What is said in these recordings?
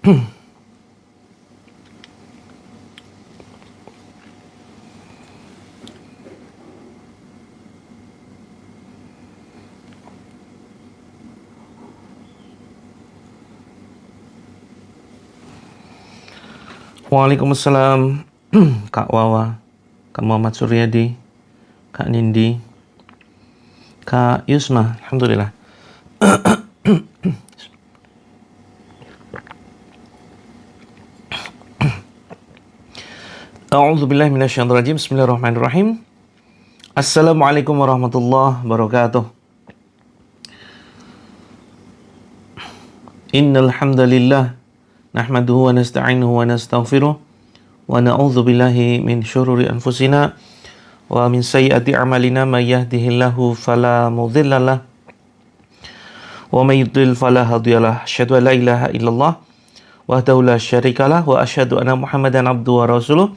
Waalaikumsalam. Kak Wawa, Kak Muhammad Suryadi, Kak Nindi, Kak Yusma, Alhamdulillah. A'udzubillahi minasyaitonirrajim. Bismillahirrahmanirrahim. Assalamualaikum warahmatullahi wabarakatuh. Innal hamdalillah nahmaduhu wa nasta'inuhu wa nastaghfiruh wa na'udzu billahi min syururi anfusina wa min sayyiati a'malina may yahdihillahu fala mudhillalah wa may yudlil fala hadiyalah. Asyhadu an la ilaha illallah wahdahu la syarikalah wa asyhadu anna Muhammadan abduhu wa rasuluh.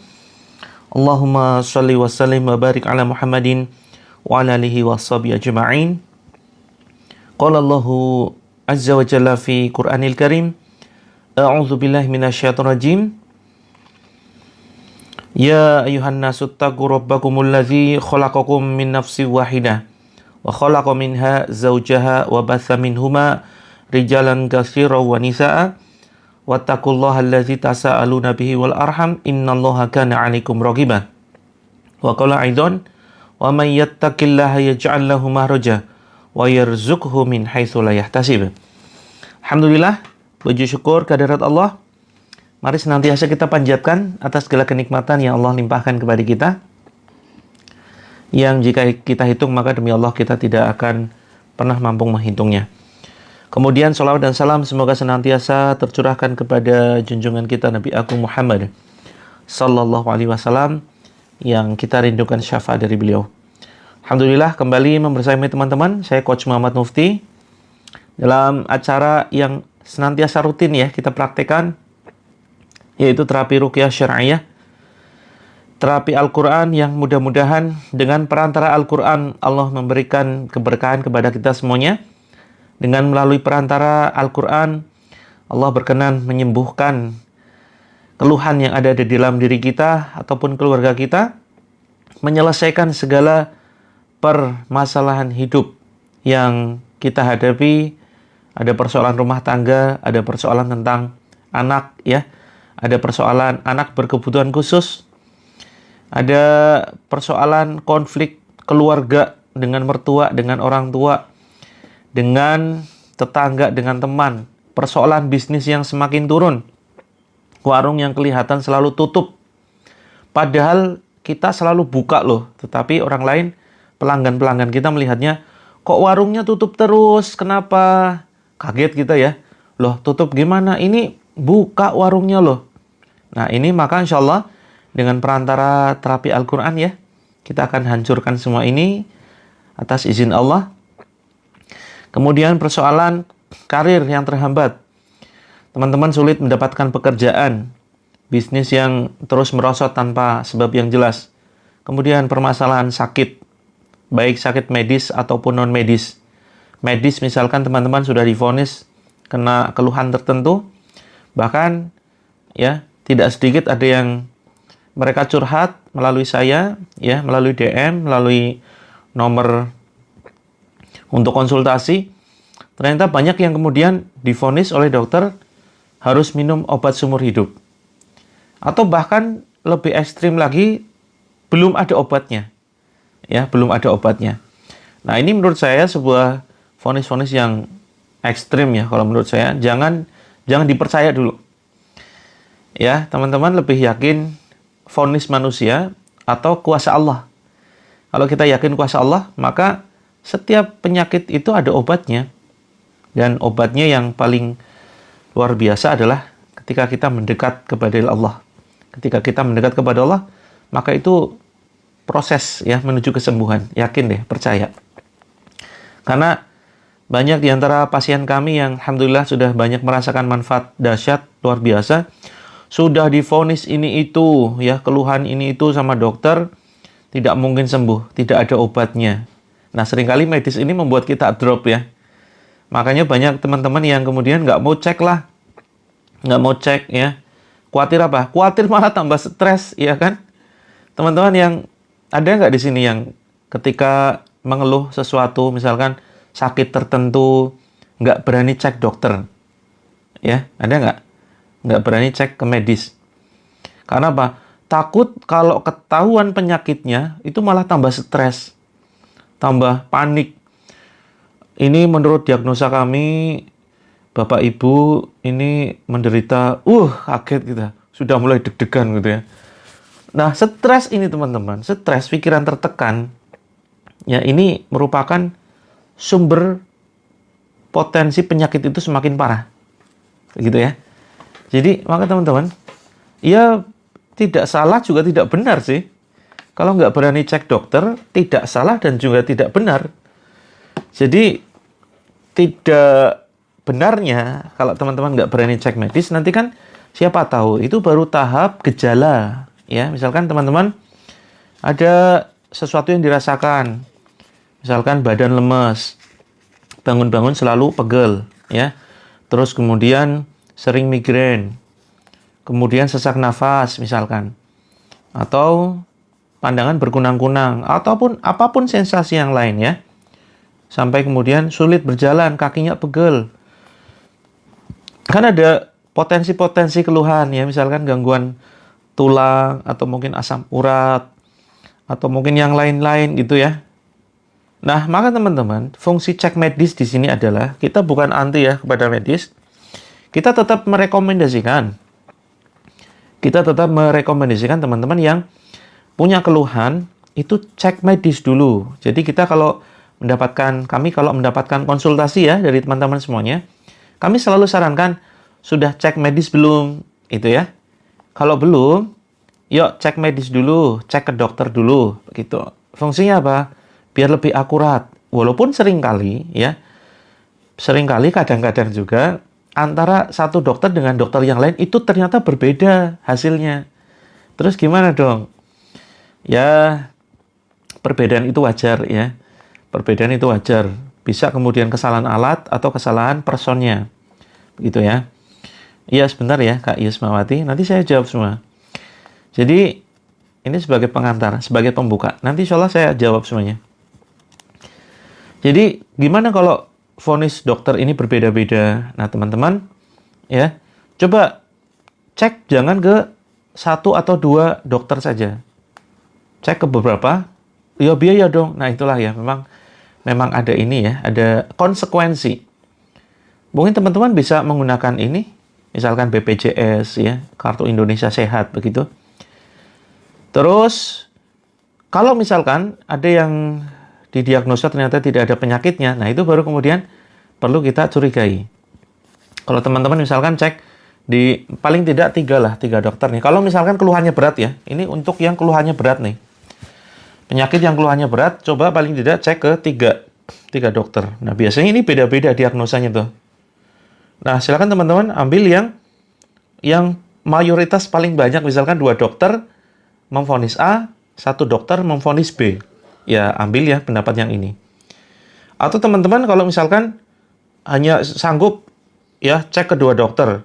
Allahumma shalli wa sallim wa barik ala Muhammadin wa ala alihi wa sahbihi ajma'in. Qala Allahu azza wa jalla fi Qur'anil Karim. A'udzu billahi minasyaitonir rajim. Ya ayuhan nasu taqu rabbakumul ladzi khalaqakum min nafsin wahidah wa khalaqa minha zawjaha wa batha minhuma rijalan katsiran wa nisaa'a wattaqullaha allazi tasaaluna bihi wal arham innallaha kana 'alaikum raqiba. Wa qala aidan wa may yattaqillaha yaj'al lahu makhraja wa yarzuqhu min haitsu la yahtasib. Alhamdulillah, puji syukur kehadirat Allah. Mari senantiasa kita panjatkan atas segala kenikmatan yang Allah limpahkan kepada kita, yang jika kita hitung maka demi Allah kita tidak akan pernah mampu menghitungnya. Kemudian salawat dan salam semoga senantiasa tercurahkan kepada junjungan kita Nabi Agung Muhammad sallallahu alaihi wasallam yang kita rindukan syafaat dari beliau. Alhamdulillah, kembali membersama teman-teman, saya Coach Muhammad Mufti dalam acara yang senantiasa rutin ya kita praktekkan, yaitu terapi ruqyah syar'iyah, terapi Al-Quran yang mudah-mudahan dengan perantara Al-Quran Allah memberikan keberkahan kepada kita semuanya. Dengan melalui perantara Al-Quran, Allah berkenan menyembuhkan keluhan yang ada di dalam diri kita ataupun keluarga kita, menyelesaikan segala permasalahan hidup yang kita hadapi. Ada persoalan rumah tangga, ada persoalan tentang anak ya, ada persoalan anak berkebutuhan khusus, ada persoalan konflik keluarga dengan mertua, dengan orang tua, dengan tetangga, dengan teman, persoalan bisnis yang semakin turun, warung yang kelihatan selalu tutup, padahal kita selalu buka loh, tetapi orang lain, pelanggan-pelanggan kita melihatnya, kok warungnya tutup terus, kenapa? Kaget kita ya, loh tutup gimana? Ini buka warungnya loh. Nah ini maka insya Allah dengan perantara terapi Al-Quran ya, kita akan hancurkan semua ini atas izin Allah. Kemudian persoalan karir yang terhambat. Teman-teman sulit mendapatkan pekerjaan, bisnis yang terus merosot tanpa sebab yang jelas. Kemudian permasalahan sakit, baik sakit medis ataupun non-medis. Medis misalkan teman-teman sudah divonis kena keluhan tertentu, bahkan ya tidak sedikit ada yang mereka curhat melalui saya, ya melalui DM, melalui nomor untuk konsultasi. Ternyata banyak yang kemudian divonis oleh dokter harus minum obat seumur hidup. Atau bahkan lebih ekstrim lagi, belum ada obatnya. Ya, belum ada obatnya. Nah, ini menurut saya sebuah vonis-vonis yang ekstrim ya kalau menurut saya. Jangan dipercaya dulu. Ya, teman-teman lebih yakin vonis manusia atau kuasa Allah. Kalau kita yakin kuasa Allah, maka setiap penyakit itu ada obatnya. Dan obatnya yang paling luar biasa adalah ketika kita mendekat kepada Allah. Ketika kita mendekat kepada Allah, maka itu proses ya menuju kesembuhan. Yakin deh, percaya. Karena banyak di antara pasien kami yang alhamdulillah sudah banyak merasakan manfaat dahsyat luar biasa. Sudah divonis ini itu, ya keluhan ini itu sama dokter, tidak mungkin sembuh, tidak ada obatnya. Nah, seringkali medis ini membuat kita drop ya. Makanya banyak teman-teman yang kemudian nggak mau cek lah. nggak mau cek ya. Khawatir apa? Khawatir malah tambah stres, ya kan? Teman-teman yang ada nggak di sini yang ketika mengeluh sesuatu, misalkan sakit tertentu, nggak berani cek dokter, ya? Ada nggak? Nggak berani cek ke medis. Karena apa? Takut kalau ketahuan penyakitnya, itu malah tambah stres, tambah panik. Ini menurut diagnosa kami, Bapak Ibu ini menderita, kaget kita, sudah mulai deg-degan gitu ya. Nah, stres ini teman-teman, stres, pikiran tertekan, ya ini merupakan sumber potensi penyakit itu semakin parah, gitu ya. Jadi, maka teman-teman, ya tidak salah juga tidak benar sih. Kalau nggak berani cek dokter, tidak salah dan juga tidak benar. Jadi, tidak benarnya kalau teman-teman nggak berani cek medis, nanti kan siapa tahu itu baru tahap gejala. Ya, misalkan teman-teman ada sesuatu yang dirasakan, misalkan badan lemes, bangun-bangun selalu pegel, ya. Terus kemudian sering migrain, kemudian sesak nafas misalkan, atau pandangan berkunang-kunang, ataupun apapun sensasi yang lain ya. Sampai kemudian sulit berjalan, kakinya pegel. Kan ada potensi-potensi keluhan ya, misalkan gangguan tulang, atau mungkin asam urat, atau mungkin yang lain-lain gitu ya. Nah, maka teman-teman, fungsi cek medis di sini adalah kita bukan anti ya kepada medis. Kita tetap merekomendasikan. Kita tetap merekomendasikan teman-teman yang punya keluhan itu cek medis dulu. Jadi kita kalau mendapatkan konsultasi ya dari teman-teman semuanya, kami selalu sarankan sudah cek medis belum, itu ya. Kalau belum, yuk cek medis dulu, cek ke dokter dulu, begitu. Fungsinya apa? Biar lebih akurat. Walaupun seringkali kadang-kadang juga antara satu dokter dengan dokter yang lain itu ternyata berbeda hasilnya. Terus gimana dong? Ya, perbedaan itu wajar ya. Perbedaan itu wajar. Bisa kemudian kesalahan alat atau kesalahan personnya. Begitu ya. Iya, sebentar ya Kak Yusmawati, nanti saya jawab semua. Jadi, ini sebagai pengantar, sebagai pembuka. Nanti insya Allah saya jawab semuanya. Jadi, gimana kalau vonis dokter ini berbeda-beda? Nah, teman-teman, ya, coba cek jangan ke satu atau dua dokter saja. Cek ke beberapa, ya biaya dong. Nah, itulah ya, memang ada ini ya, ada konsekuensi. Mungkin teman-teman bisa menggunakan ini, misalkan BPJS ya, Kartu Indonesia Sehat begitu. Terus kalau misalkan ada yang didiagnosa ternyata tidak ada penyakitnya, nah itu baru kemudian perlu kita curigai. Kalau teman-teman misalkan cek di paling tidak tiga dokter nih. Kalau misalkan keluhannya berat ya, ini untuk yang keluhannya berat nih. Penyakit yang keluhannya berat, coba paling tidak cek ke tiga dokter. Nah biasanya ini beda-beda diagnosanya tuh. Nah, silakan teman-teman ambil yang mayoritas paling banyak, misalkan 2 dokter memvonis A, 1 dokter memvonis B. Ya, ambil ya pendapat yang ini. Atau teman-teman kalau misalkan hanya sanggup ya cek kedua dokter.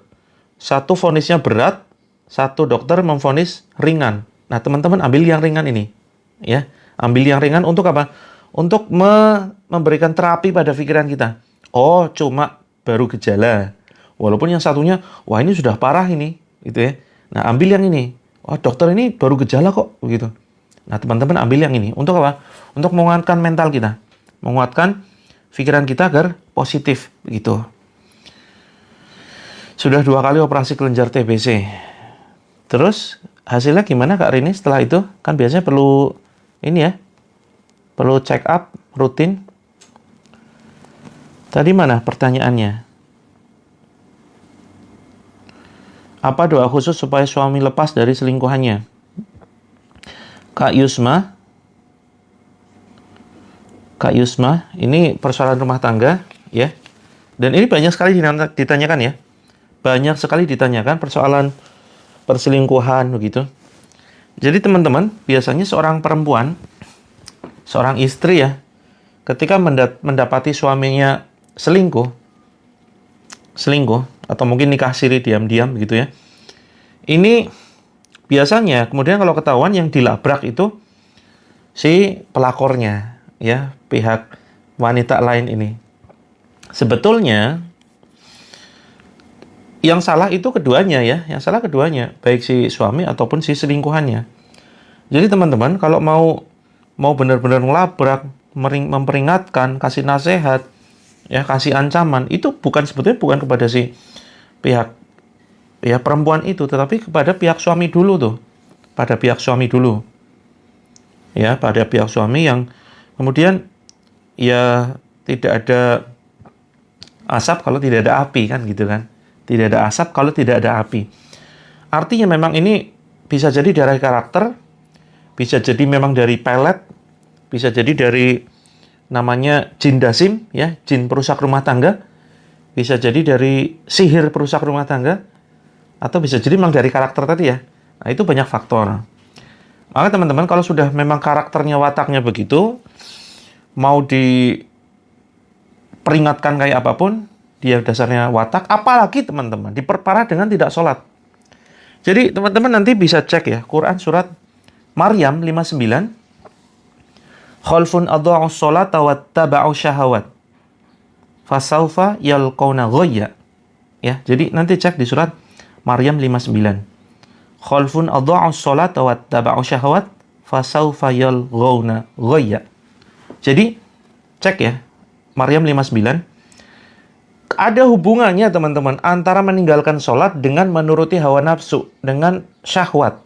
1 vonisnya berat, 1 dokter memvonis ringan. Nah, teman-teman ambil yang ringan ini. Ya, ambil yang ringan untuk apa? Untuk memberikan terapi pada pikiran kita. Oh, cuma baru gejala. Walaupun yang satunya, wah ini sudah parah ini, gitu ya. Nah, ambil yang ini. Wah, dokter ini baru gejala kok, begitu. Nah, teman-teman ambil yang ini. Untuk apa? Untuk menguatkan mental kita. Menguatkan pikiran kita agar positif, begitu. Sudah 2 kali operasi kelenjar TBC. Terus, hasilnya gimana Kak Rini setelah itu? Kan biasanya perlu, ini ya, perlu check up, rutin. Tadi mana pertanyaannya? Apa doa khusus supaya suami lepas dari selingkuhannya? Kak Yusma, ini persoalan rumah tangga, ya. Dan ini banyak sekali ditanyakan ya. Banyak sekali ditanyakan persoalan perselingkuhan begitu. Jadi teman-teman, biasanya seorang perempuan, seorang istri ya, ketika mendapati suaminya selingkuh, atau mungkin nikah siri diam-diam gitu ya. Ini biasanya kemudian kalau ketahuan yang dilabrak itu si pelakornya, ya, pihak wanita lain ini. Sebetulnya yang salah itu keduanya ya, yang salah keduanya, baik si suami ataupun si selingkuhannya. Jadi teman-teman, kalau mau benar-benar ngelabrak, memperingatkan, kasih nasihat, ya, kasih ancaman, itu sebetulnya bukan kepada si pihak ya perempuan itu, tetapi kepada pihak suami dulu tuh. Pada pihak suami dulu. Ya, pada pihak suami yang kemudian ya tidak ada asap kalau tidak ada api kan gitu kan. Tidak ada asap kalau tidak ada api. Artinya memang ini bisa jadi dari karakter, bisa jadi memang dari pelet, bisa jadi dari namanya jin dasim, ya, jin perusak rumah tangga, bisa jadi dari sihir perusak rumah tangga, atau bisa jadi memang dari karakter tadi ya. Nah, itu banyak faktor. Maka teman-teman, kalau sudah memang karakternya, wataknya begitu, mau diperingatkan kayak apapun, dia dasarnya watak, apalagi teman-teman, diperparah dengan tidak sholat. Jadi teman-teman nanti bisa cek ya, Quran surat Maryam 59, khalfun adha'us sholata wattaba'u syahawat fasaufa yalqawna ghayya. Ya, jadi nanti cek di surat Maryam 59. Khalfun adha'us sholata wattaba'u syahawat fasaufa yalqawna ghayya. Jadi cek ya, Maryam 59. Ada hubungannya teman-teman antara meninggalkan sholat dengan menuruti hawa nafsu, dengan syahwat.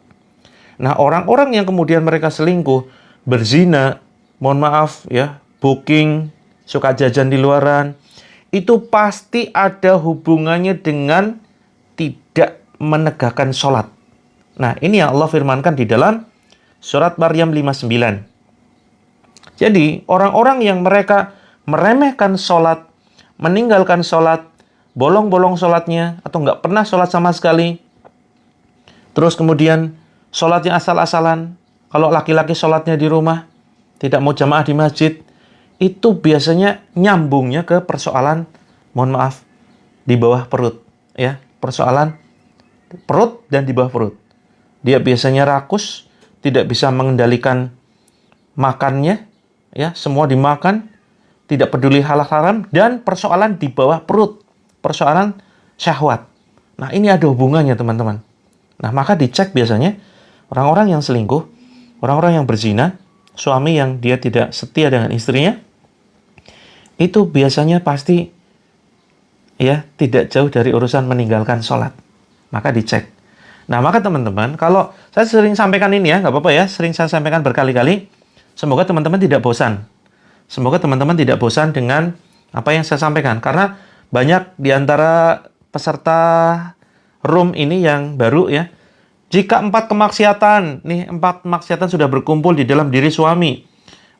Nah, orang-orang yang kemudian mereka selingkuh, berzina, mohon maaf ya, booking, suka jajan di luaran, itu pasti ada hubungannya dengan tidak menegakkan sholat. Nah, ini yang Allah firmankan di dalam surat Maryam 59. Jadi, orang-orang yang mereka meremehkan sholat, meninggalkan sholat, bolong-bolong sholatnya, atau nggak pernah sholat sama sekali, terus kemudian sholatnya asal-asalan, kalau laki-laki sholatnya di rumah, tidak mau jamaah di masjid, itu biasanya nyambungnya ke persoalan, mohon maaf, di bawah perut. Ya, persoalan perut dan di bawah perut. Dia biasanya rakus, tidak bisa mengendalikan makannya, ya, semua dimakan, tidak peduli halal haram, dan persoalan di bawah perut, persoalan syahwat. Nah, ini ada hubungannya teman-teman. Nah, maka dicek biasanya orang-orang yang selingkuh, orang-orang yang berzina, suami yang dia tidak setia dengan istrinya, itu biasanya pasti ya tidak jauh dari urusan meninggalkan sholat. Maka dicek. Nah, maka teman-teman, kalau saya sering sampaikan ini ya, nggak apa-apa ya, sering saya sampaikan berkali-kali, semoga teman-teman tidak bosan. Semoga teman-teman tidak bosan dengan apa yang saya sampaikan. Karena banyak di antara peserta room ini yang baru ya. Jika 4 kemaksiatan sudah berkumpul di dalam diri suami,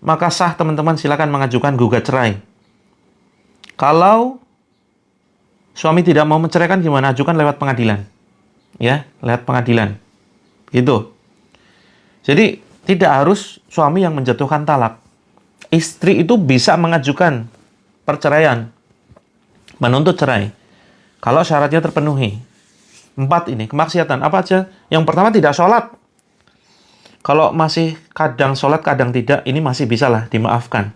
maka sah teman-teman silakan mengajukan gugat cerai. Kalau suami tidak mau menceraikan gimana? Ajukan lewat pengadilan. Ya, lewat pengadilan. Gitu. Jadi, tidak harus suami yang menjatuhkan talak. Istri itu bisa mengajukan perceraian, menuntut cerai, kalau syaratnya terpenuhi. 4 ini, kemaksiatan. Apa aja? Yang pertama, tidak sholat. Kalau masih kadang sholat, kadang tidak, ini masih bisa lah, dimaafkan.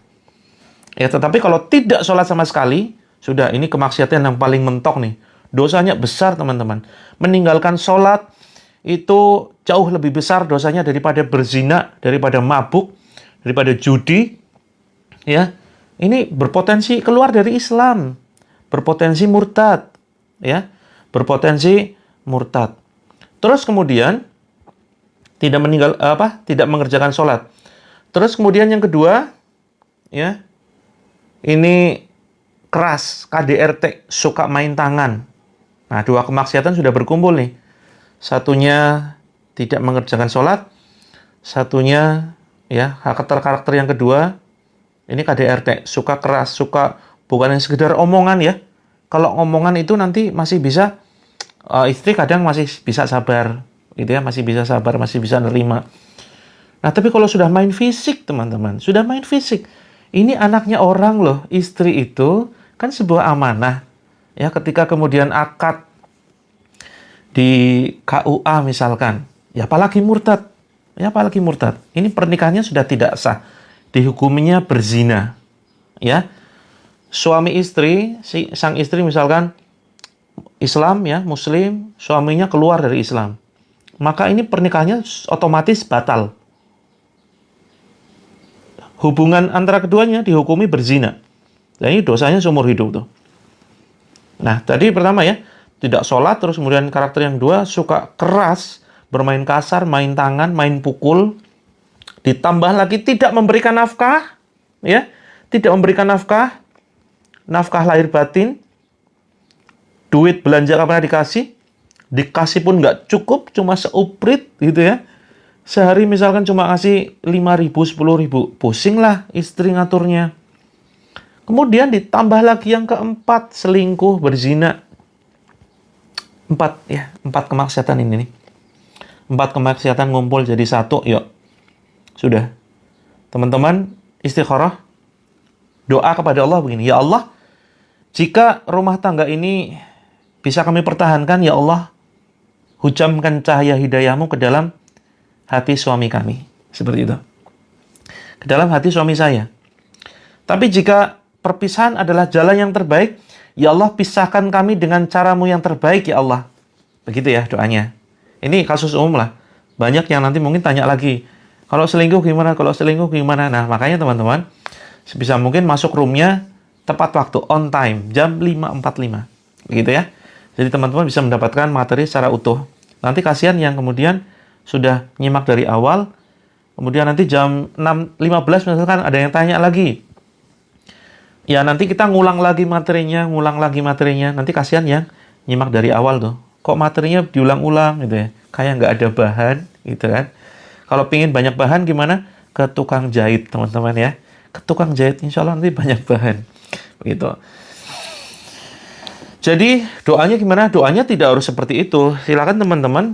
Ya, tetapi kalau tidak sholat sama sekali, sudah, ini kemaksiatan yang paling mentok nih. Dosanya besar, teman-teman. Meninggalkan sholat, itu jauh lebih besar dosanya daripada berzina, daripada mabuk, daripada judi. Ya, ini berpotensi keluar dari Islam, berpotensi murtad, ya, berpotensi murtad. Terus kemudian tidak mengerjakan sholat. Terus kemudian yang kedua, ya, ini keras, KDRT, suka main tangan. Nah, 2 kemaksiatan sudah berkumpul nih. Satunya tidak mengerjakan sholat, satunya ya karakter yang kedua. Ini KDRT, suka keras, suka bukan yang sekedar omongan ya. Kalau omongan itu nanti masih bisa, istri kadang masih bisa sabar, gitu ya, masih bisa sabar, masih bisa nerima. Nah, tapi kalau sudah main fisik, teman-teman, sudah main fisik, ini anaknya orang loh, istri itu kan sebuah amanah. Ya, ketika kemudian akad di KUA misalkan, ya apalagi murtad. Ya apalagi murtad. Ini pernikahannya sudah tidak sah. Dihukuminya berzina. Ya. Suami istri, sang istri misalkan Islam ya, muslim, suaminya keluar dari Islam. Maka ini pernikahannya otomatis batal. Hubungan antara keduanya dihukumi berzina. Dan ini dosanya seumur hidup tuh. Nah, tadi pertama ya, tidak sholat, terus kemudian karakter yang dua, suka keras, bermain kasar, main tangan, main pukul, ditambah lagi tidak memberikan nafkah, ya, tidak memberikan nafkah, nafkah lahir batin, duit belanja nggak pernah dikasih pun nggak cukup, cuma seuprit gitu ya. Sehari misalkan cuma kasih 5.000, 10.000, pusing lah istri ngaturnya. Kemudian ditambah lagi yang keempat, selingkuh, berzina. Empat kemaksiatan ini nih. 4 kemaksiatan ngumpul jadi satu, yuk. Sudah. Teman-teman, istikharah, doa kepada Allah begini, ya Allah, jika rumah tangga ini bisa kami pertahankan, ya Allah, hujamkan cahaya hidayahmu ke dalam hati suami kami. Seperti itu. Ke dalam hati suami saya. Tapi jika perpisahan adalah jalan yang terbaik, ya Allah, pisahkan kami dengan caramu yang terbaik, ya Allah. Begitu ya doanya. Ini kasus umum lah. Banyak yang nanti mungkin tanya lagi, kalau selingkuh gimana, kalau selingkuh gimana. Nah, makanya teman-teman, sebisa mungkin masuk roomnya tepat waktu, on time, jam 5.45. Begitu ya. Jadi teman-teman bisa mendapatkan materi secara utuh. Nanti kasihan yang kemudian sudah nyimak dari awal, kemudian nanti jam 6.15 misalkan ada yang tanya lagi. Ya nanti kita ngulang lagi materinya, nanti kasihan yang nyimak dari awal tuh. Kok materinya diulang-ulang gitu ya, kayak nggak ada bahan gitu kan. Kalau pingin banyak bahan gimana? Ke tukang jahit teman-teman ya. Ke tukang jahit insya Allah nanti banyak bahan. Begitu. Jadi doanya gimana? Doanya tidak harus seperti itu. Silakan teman-teman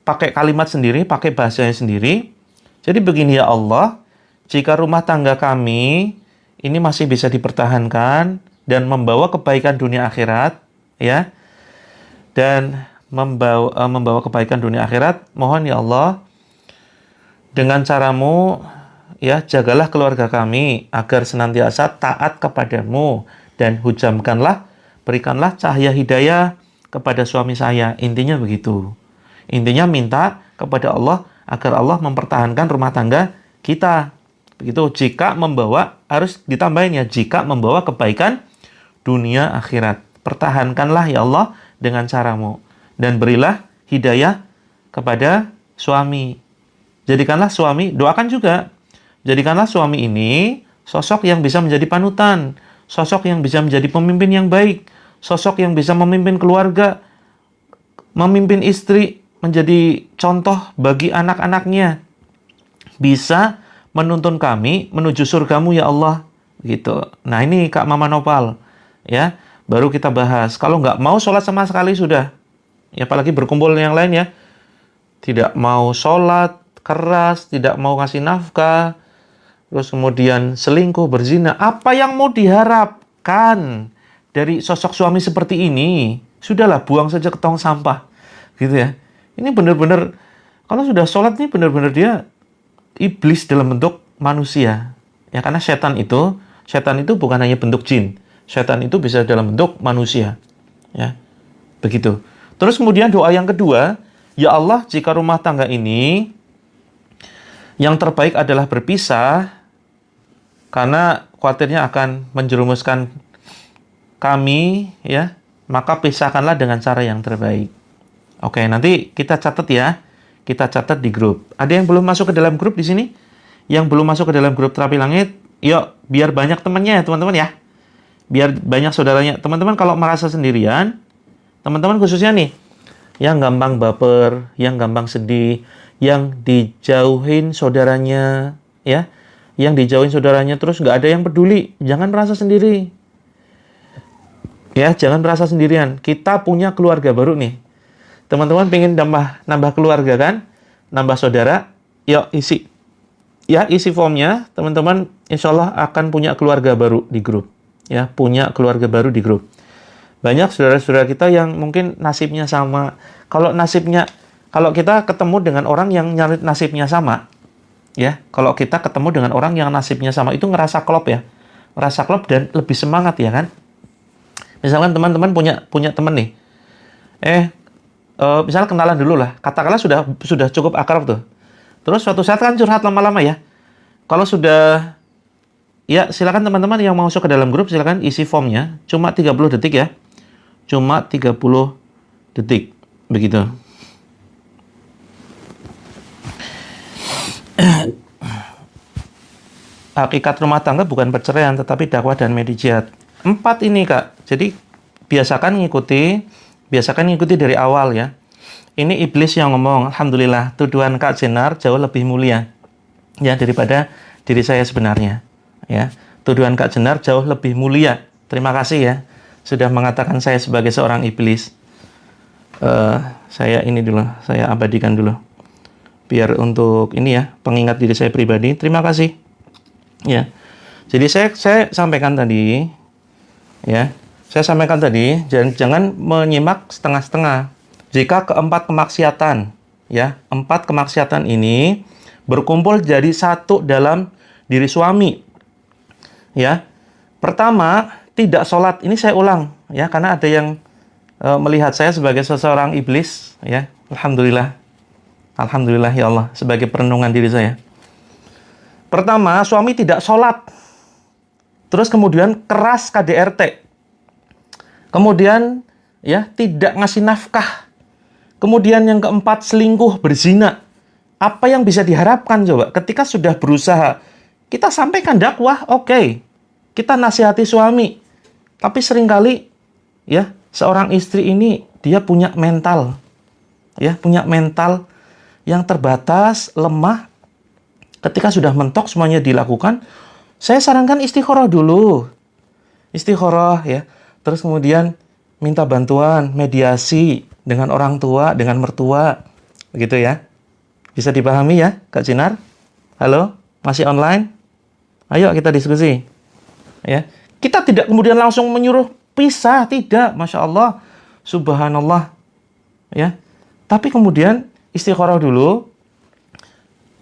pakai kalimat sendiri, pakai bahasanya sendiri. Jadi begini, ya Allah, jika rumah tangga kami ini masih bisa dipertahankan dan membawa kebaikan dunia akhirat, ya, dan membawa kebaikan dunia akhirat, mohon ya Allah, dengan caramu, ya, jagalah keluarga kami agar senantiasa taat kepadamu dan hujamkanlah, berikanlah cahaya hidayah kepada suami saya. Intinya begitu. Intinya minta kepada Allah agar Allah mempertahankan rumah tangga kita. Begitu. Jika membawa, harus ditambahin ya, jika membawa kebaikan dunia akhirat. Pertahankanlah ya Allah dengan caramu. Dan berilah hidayah kepada suami. Jadikanlah suami, doakan juga. Jadikanlah suami ini sosok yang bisa menjadi panutan. Sosok yang bisa menjadi pemimpin yang baik. Sosok yang bisa memimpin keluarga. Memimpin istri. Menjadi contoh bagi anak-anaknya. Bisa menuntun kami menuju surgamu ya Allah. Gitu. Nah ini Kak Mama Nopal. Ya, baru kita bahas. Kalau nggak mau sholat sama sekali sudah. Ya, apalagi berkumpul yang lain ya. Tidak mau sholat, keras, tidak mau ngasih nafkah. Terus kemudian selingkuh, berzina. Apa yang mau diharapkan dari sosok suami seperti ini? Sudahlah, buang saja ke tong sampah. Gitu ya. Ini benar-benar, kalau sudah sholat ini benar-benar dia iblis dalam bentuk manusia. Ya, karena setan itu bukan hanya bentuk jin. Setan itu bisa dalam bentuk manusia. Ya, begitu. Terus kemudian doa yang kedua, ya Allah, jika rumah tangga ini yang terbaik adalah berpisah, karena khawatirnya akan menjerumuskan kami, ya, maka pisahkanlah dengan cara yang terbaik. Oke, nanti kita catat ya. Kita catat di grup. Ada yang belum masuk ke dalam grup di sini? Yang belum masuk ke dalam grup Terapi Langit, yuk, biar banyak temannya ya, teman-teman ya. Biar banyak saudaranya. Teman-teman kalau merasa sendirian, teman-teman khususnya nih, yang gampang baper, yang gampang sedih, yang dijauhin saudaranya, ya, yang dijauhin saudaranya terus nggak ada yang peduli, jangan merasa sendiri. Ya, jangan merasa sendirian. Kita punya keluarga baru nih. Teman-teman pengen nambah keluarga kan? Nambah saudara? Yuk isi. Ya, isi formnya. Teman-teman insya Allah akan punya keluarga baru di grup. Ya, punya keluarga baru di grup. Banyak saudara-saudara kita yang mungkin nasibnya sama. Kalau kita ketemu dengan orang yang nasibnya sama, ya, kalau kita ketemu dengan orang yang nasibnya sama, itu ngerasa klop ya. Ngerasa klop dan lebih semangat ya kan. Misalkan teman-teman punya teman nih. Misalnya kenalan dulu lah. Katakanlah sudah cukup akrab tuh. Terus suatu saat kan curhat lama-lama ya. Kalau sudah, ya silakan teman-teman yang mau masuk ke dalam grup, silakan isi formnya. Cuma 30 detik ya. Cuma 30 detik. Begitu. Hakikat rumah tangga bukan perceraian, tetapi dakwah dan medijiat. 4 ini, Kak. Jadi, biasakan ngikuti dari awal ya. Ini iblis yang ngomong, alhamdulillah, tuduhan Kak Jenar jauh lebih mulia ya daripada diri saya sebenarnya. Ya, tuduhan Kak Jenar jauh lebih mulia. Terima kasih ya sudah mengatakan saya sebagai seorang iblis. Saya abadikan dulu. Biar untuk ini ya, pengingat diri saya pribadi. Terima kasih. Ya. Jadi saya sampaikan tadi ya. Saya sampaikan tadi, jangan menyimak setengah-setengah. Jika keempat kemaksiatan, ya, 4 kemaksiatan ini berkumpul jadi satu dalam diri suami. Ya. Pertama, tidak sholat. Ini saya ulang, ya, karena ada yang melihat saya sebagai seseorang iblis, ya. Alhamdulillah. Alhamdulillah ya Allah, sebagai perenungan diri saya. Pertama, suami tidak sholat. Terus kemudian keras KDRT. Kemudian, ya, tidak ngasih nafkah. Kemudian yang keempat, selingkuh, berzina. Apa yang bisa diharapkan coba? Ketika sudah berusaha, kita sampaikan dakwah, oke. Kita nasihati suami. Tapi seringkali, ya, seorang istri ini, dia punya mental. Ya, punya mental yang terbatas, lemah. Ketika sudah mentok semuanya dilakukan, saya sarankan istikharah dulu. Istikharah, ya. Terus kemudian minta bantuan, mediasi dengan orang tua, dengan mertua. Begitu ya. Bisa dipahami ya, Kak Jenar? Halo? Masih online? Ayo kita diskusi. Ya. Kita tidak kemudian langsung menyuruh pisah, tidak. Masya Allah. Subhanallah. Ya. Tapi kemudian istikharah dulu.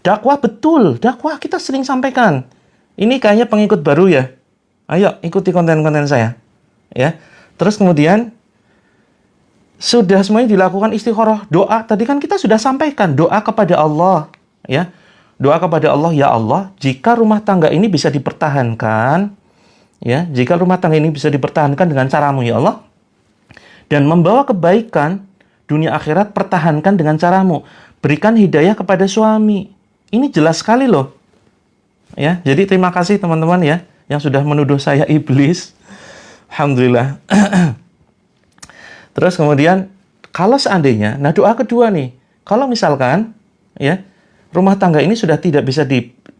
Dakwah betul. Dakwah kita sering sampaikan. Ini kayaknya pengikut baru ya. Ayo ikuti konten-konten saya. Ya. Terus kemudian sudah semuanya dilakukan istikharah, doa. Tadi kan kita sudah sampaikan doa kepada Allah, ya. Doa kepada Allah, ya Allah, jika rumah tangga ini bisa dipertahankan, ya, jika rumah tangga ini bisa dipertahankan dengan caramu, ya Allah, dan membawa kebaikan dunia akhirat, pertahankan dengan caramu. Berikan hidayah kepada suami. Ini jelas sekali loh. Ya, jadi terima kasih teman-teman ya yang sudah menuduh saya iblis. Alhamdulillah. Terus kemudian kalau seandainya, nah doa kedua nih, kalau misalkan ya rumah tangga ini sudah tidak bisa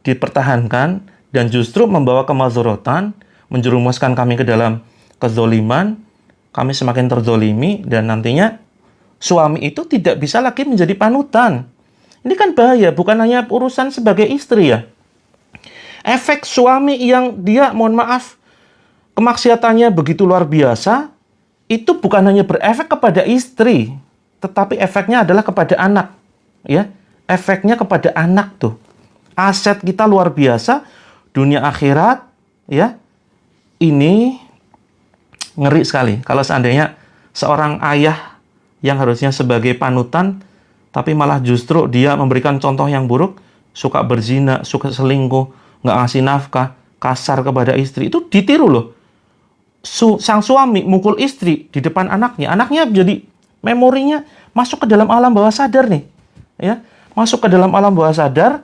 dipertahankan dan justru membawa kemazuratan, menjerumuskan kami ke dalam kezoliman, kami semakin terzolimi dan nantinya suami itu tidak bisa lagi menjadi panutan. Ini kan bahaya, bukan hanya urusan sebagai istri ya. Efek suami yang dia, mohon maaf, kemaksiatannya begitu luar biasa, itu bukan hanya berefek kepada istri, tetapi efeknya adalah kepada anak. Ya, efeknya kepada anak tuh. Aset kita luar biasa, dunia akhirat, ya. Ini ngeri sekali. Kalau seandainya seorang ayah yang harusnya sebagai panutan, tapi malah justru dia memberikan contoh yang buruk, suka berzina, suka selingkuh, nggak ngasih nafkah, kasar kepada istri, itu ditiru loh. Sang suami mukul istri di depan anaknya jadi memorinya masuk ke dalam alam bawah sadar nih, ya, masuk ke dalam alam bawah sadar,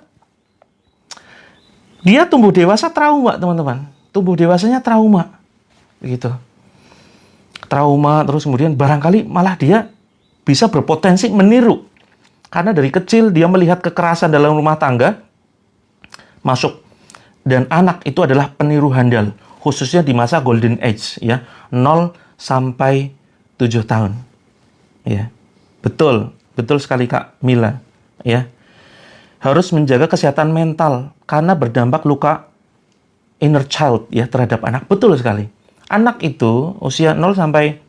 dia tumbuh dewasa trauma teman-teman, tumbuh dewasanya trauma, begitu, trauma terus kemudian barangkali malah dia bisa berpotensi meniru, karena dari kecil dia melihat kekerasan dalam rumah tangga masuk, dan anak itu adalah peniru handal. Khususnya di masa golden age, ya, 0 sampai 7 tahun. Ya. Betul sekali Kak Mila, ya. Harus menjaga kesehatan mental karena berdampak luka inner child ya terhadap anak. Betul sekali. Anak itu usia 0 sampai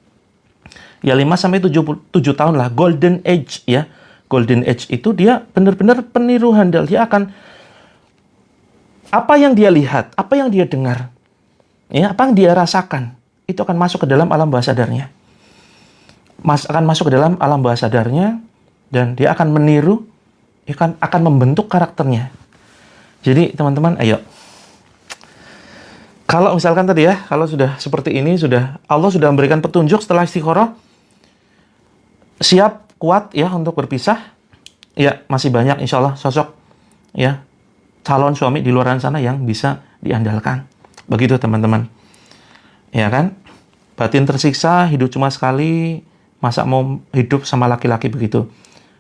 Ya 5 sampai 7 tahun lah, golden age ya. Golden age itu dia benar-benar peniru handal. Dia akan apa yang dia lihat, apa yang dia dengar, ya, apa yang dia rasakan, itu akan masuk ke dalam alam bawah sadarnya. Akan masuk ke dalam alam bawah sadarnya dan dia akan meniru, akan membentuk karakternya. Jadi teman-teman, ayo. Kalau misalkan tadi ya, kalau sudah seperti ini, Allah sudah memberikan petunjuk setelah istikharah, siap, kuat ya untuk berpisah, ya masih banyak insya Allah sosok ya calon suami di luar sana yang bisa diandalkan. Begitu teman-teman. Ya kan? Batin tersiksa, hidup cuma sekali, masa mau hidup sama laki-laki begitu?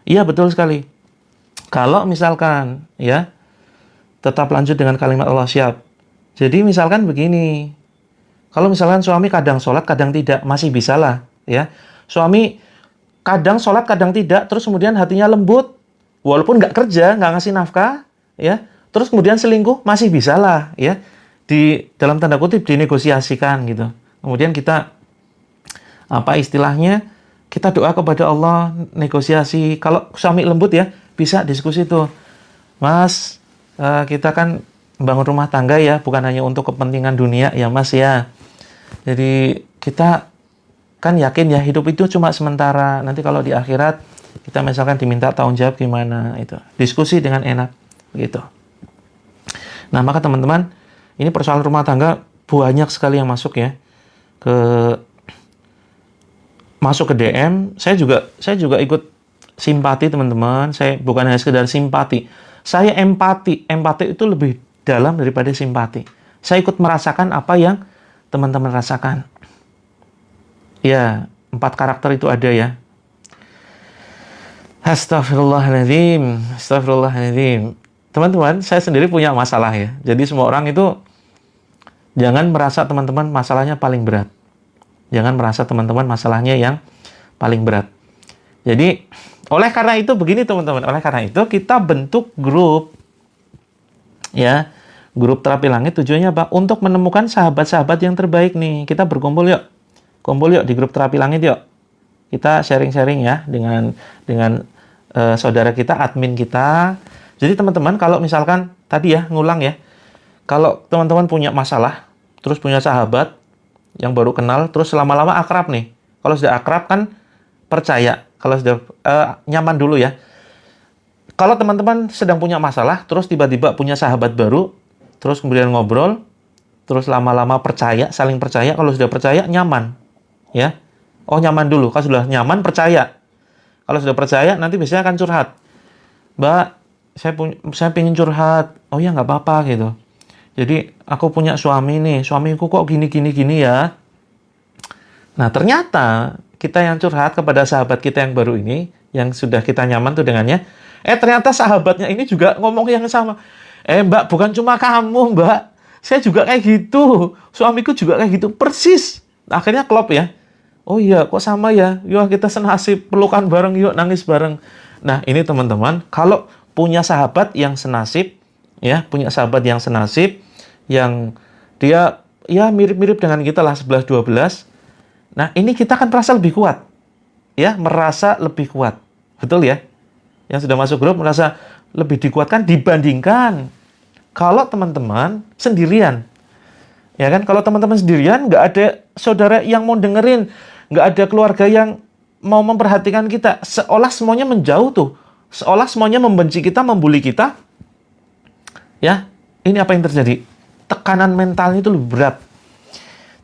Iya, betul sekali. Kalau misalkan ya tetap lanjut dengan kalimat Allah, siap. Jadi misalkan begini, kalau misalkan suami kadang sholat, kadang tidak, masih bisa lah ya. Suami kadang sholat, kadang tidak, terus kemudian hatinya lembut, walaupun nggak kerja, nggak ngasih nafkah, ya, terus kemudian selingkuh, masih bisa lah ya. Di dalam tanda kutip dinegosiasikan gitu. Kemudian kita istilahnya, kita doa kepada Allah, negosiasi. Kalau suami lembut ya, bisa diskusi tuh, Mas, kita kan membangun rumah tangga ya, bukan hanya untuk kepentingan dunia ya Mas ya. Jadi kita kan yakin ya hidup itu cuma sementara. Nanti kalau di akhirat kita misalkan diminta tanggung jawab gimana itu. Diskusi dengan enak gitu. Nah, maka teman-teman, ini persoalan rumah tangga banyak sekali yang masuk ya. Masuk ke DM, saya juga ikut simpati teman-teman. Saya bukan hanya sekedar simpati. Saya empati. Empati itu lebih dalam daripada simpati. Saya ikut merasakan apa yang teman-teman rasakan. Ya, 4 karakter itu ada ya. Astagfirullahaladzim. Astagfirullahaladzim. Teman-teman, saya sendiri punya masalah ya. Jadi semua orang itu jangan merasa teman-teman masalahnya paling berat. Jangan merasa teman-teman masalahnya yang paling berat. Jadi, oleh karena itu begini teman-teman. Oleh karena itu kita bentuk grup. Ya, grup Terapi Langit tujuannya apa? Untuk menemukan sahabat-sahabat yang terbaik nih. Kita berkumpul yuk. Kumpul yuk di grup Terapi Langit yuk. Kita sharing-sharing ya dengan saudara kita, admin kita. Jadi teman-teman, kalau misalkan tadi ya, ngulang ya. Kalau teman-teman punya masalah, terus punya sahabat yang baru kenal, terus lama-lama akrab nih. Kalau sudah akrab kan percaya. Kalau sudah nyaman dulu ya. Kalau teman-teman sedang punya masalah, terus tiba-tiba punya sahabat baru, terus kemudian ngobrol, terus lama-lama percaya, saling percaya. Kalau sudah percaya, nyaman. Ya. Oh, nyaman dulu. Kalau sudah nyaman, percaya. Kalau sudah percaya, nanti biasanya akan curhat. Mbak, saya pengen curhat. Oh ya, nggak apa-apa gitu. Jadi, aku punya suami nih. Suamiku kok gini ya. Nah, ternyata kita yang curhat kepada sahabat kita yang baru ini, yang sudah kita nyaman tuh dengannya, ternyata sahabatnya ini juga ngomong yang sama. Mbak, bukan cuma kamu, Mbak. Saya juga kayak gitu. Suamiku juga kayak gitu. Persis. Akhirnya klop ya. Oh iya, kok sama ya? Yuk kita senasib, pelukan bareng, yuk nangis bareng. Nah, ini teman-teman, kalau punya sahabat yang senasib, ya, punya sahabat yang senasib, yang dia ya mirip-mirip dengan kita lah, 11-12. Nah, ini kita kan merasa lebih kuat. Ya, merasa lebih kuat. Betul ya? Yang sudah masuk grup merasa lebih dikuatkan dibandingkan kalau teman-teman sendirian. Ya kan? Kalau teman-teman sendirian, nggak ada saudara yang mau dengerin, nggak ada keluarga yang mau memperhatikan kita. Seolah semuanya menjauh tuh. Seolah semuanya membenci kita, membuli kita. Ya, ini apa yang terjadi? Tekanan mentalnya itu lebih berat.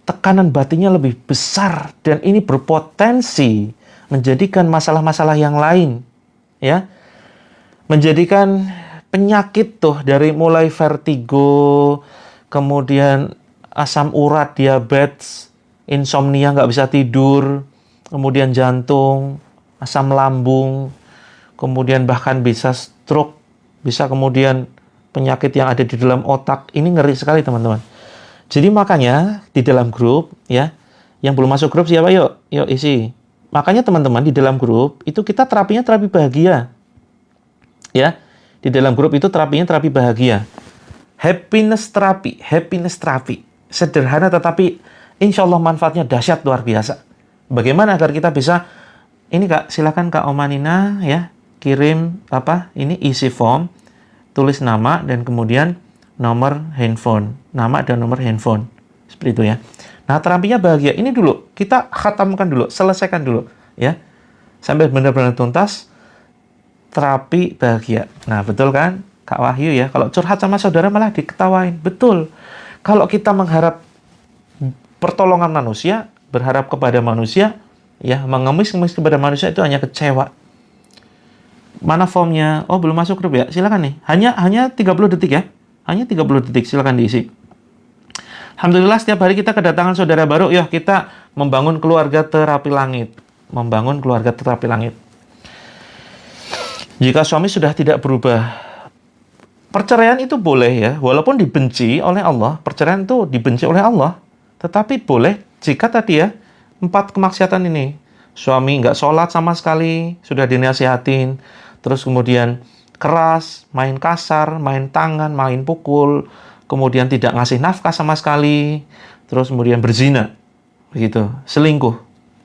Tekanan batinnya lebih besar. Dan ini berpotensi menjadikan masalah-masalah yang lain. Ya, menjadikan penyakit tuh dari mulai vertigo, kemudian asam urat, diabetes, insomnia, nggak bisa tidur, kemudian jantung, asam lambung, kemudian bahkan bisa stroke, bisa kemudian penyakit yang ada di dalam otak. Ini ngeri sekali teman-teman. Jadi makanya di dalam grup ya, yang belum masuk grup siapa yuk isi. Makanya teman-teman di dalam grup itu kita terapinya terapi bahagia. Ya, di dalam grup itu terapinya terapi bahagia. Happiness terapi. Sederhana tetapi insya Allah manfaatnya dahsyat luar biasa. Bagaimana agar kita bisa, ini Kak, silakan Kak Omanina ya, kirim ini isi form, tulis nama dan kemudian nomor handphone, nama dan nomor handphone. Seperti itu ya. Nah, terapinya bahagia ini dulu, kita khatamkan dulu, selesaikan dulu ya. Sampai benar-benar tuntas terapi bahagia. Nah, betul kan Kak Wahyu ya, kalau curhat sama saudara malah diketawain. Betul. Kalau kita mengharap pertolongan manusia, berharap kepada manusia, ya, mengemis-ngemis kepada manusia itu hanya kecewa. Mana formnya? Oh, belum masuk grup ya? Silakan nih. Hanya 30 detik ya. Hanya 30 detik, silakan diisi. Alhamdulillah setiap hari kita kedatangan saudara baru, ya kita membangun keluarga terapi langit. Membangun keluarga terapi langit. Jika suami sudah tidak berubah, perceraian itu boleh ya, walaupun dibenci oleh Allah, perceraian itu dibenci oleh Allah, tetapi boleh jika tadi ya, 4 kemaksiatan ini. Suami nggak sholat sama sekali, sudah dinasihatin, terus kemudian keras, main kasar, main tangan, main pukul, kemudian tidak ngasih nafkah sama sekali, terus kemudian berzina, begitu, selingkuh,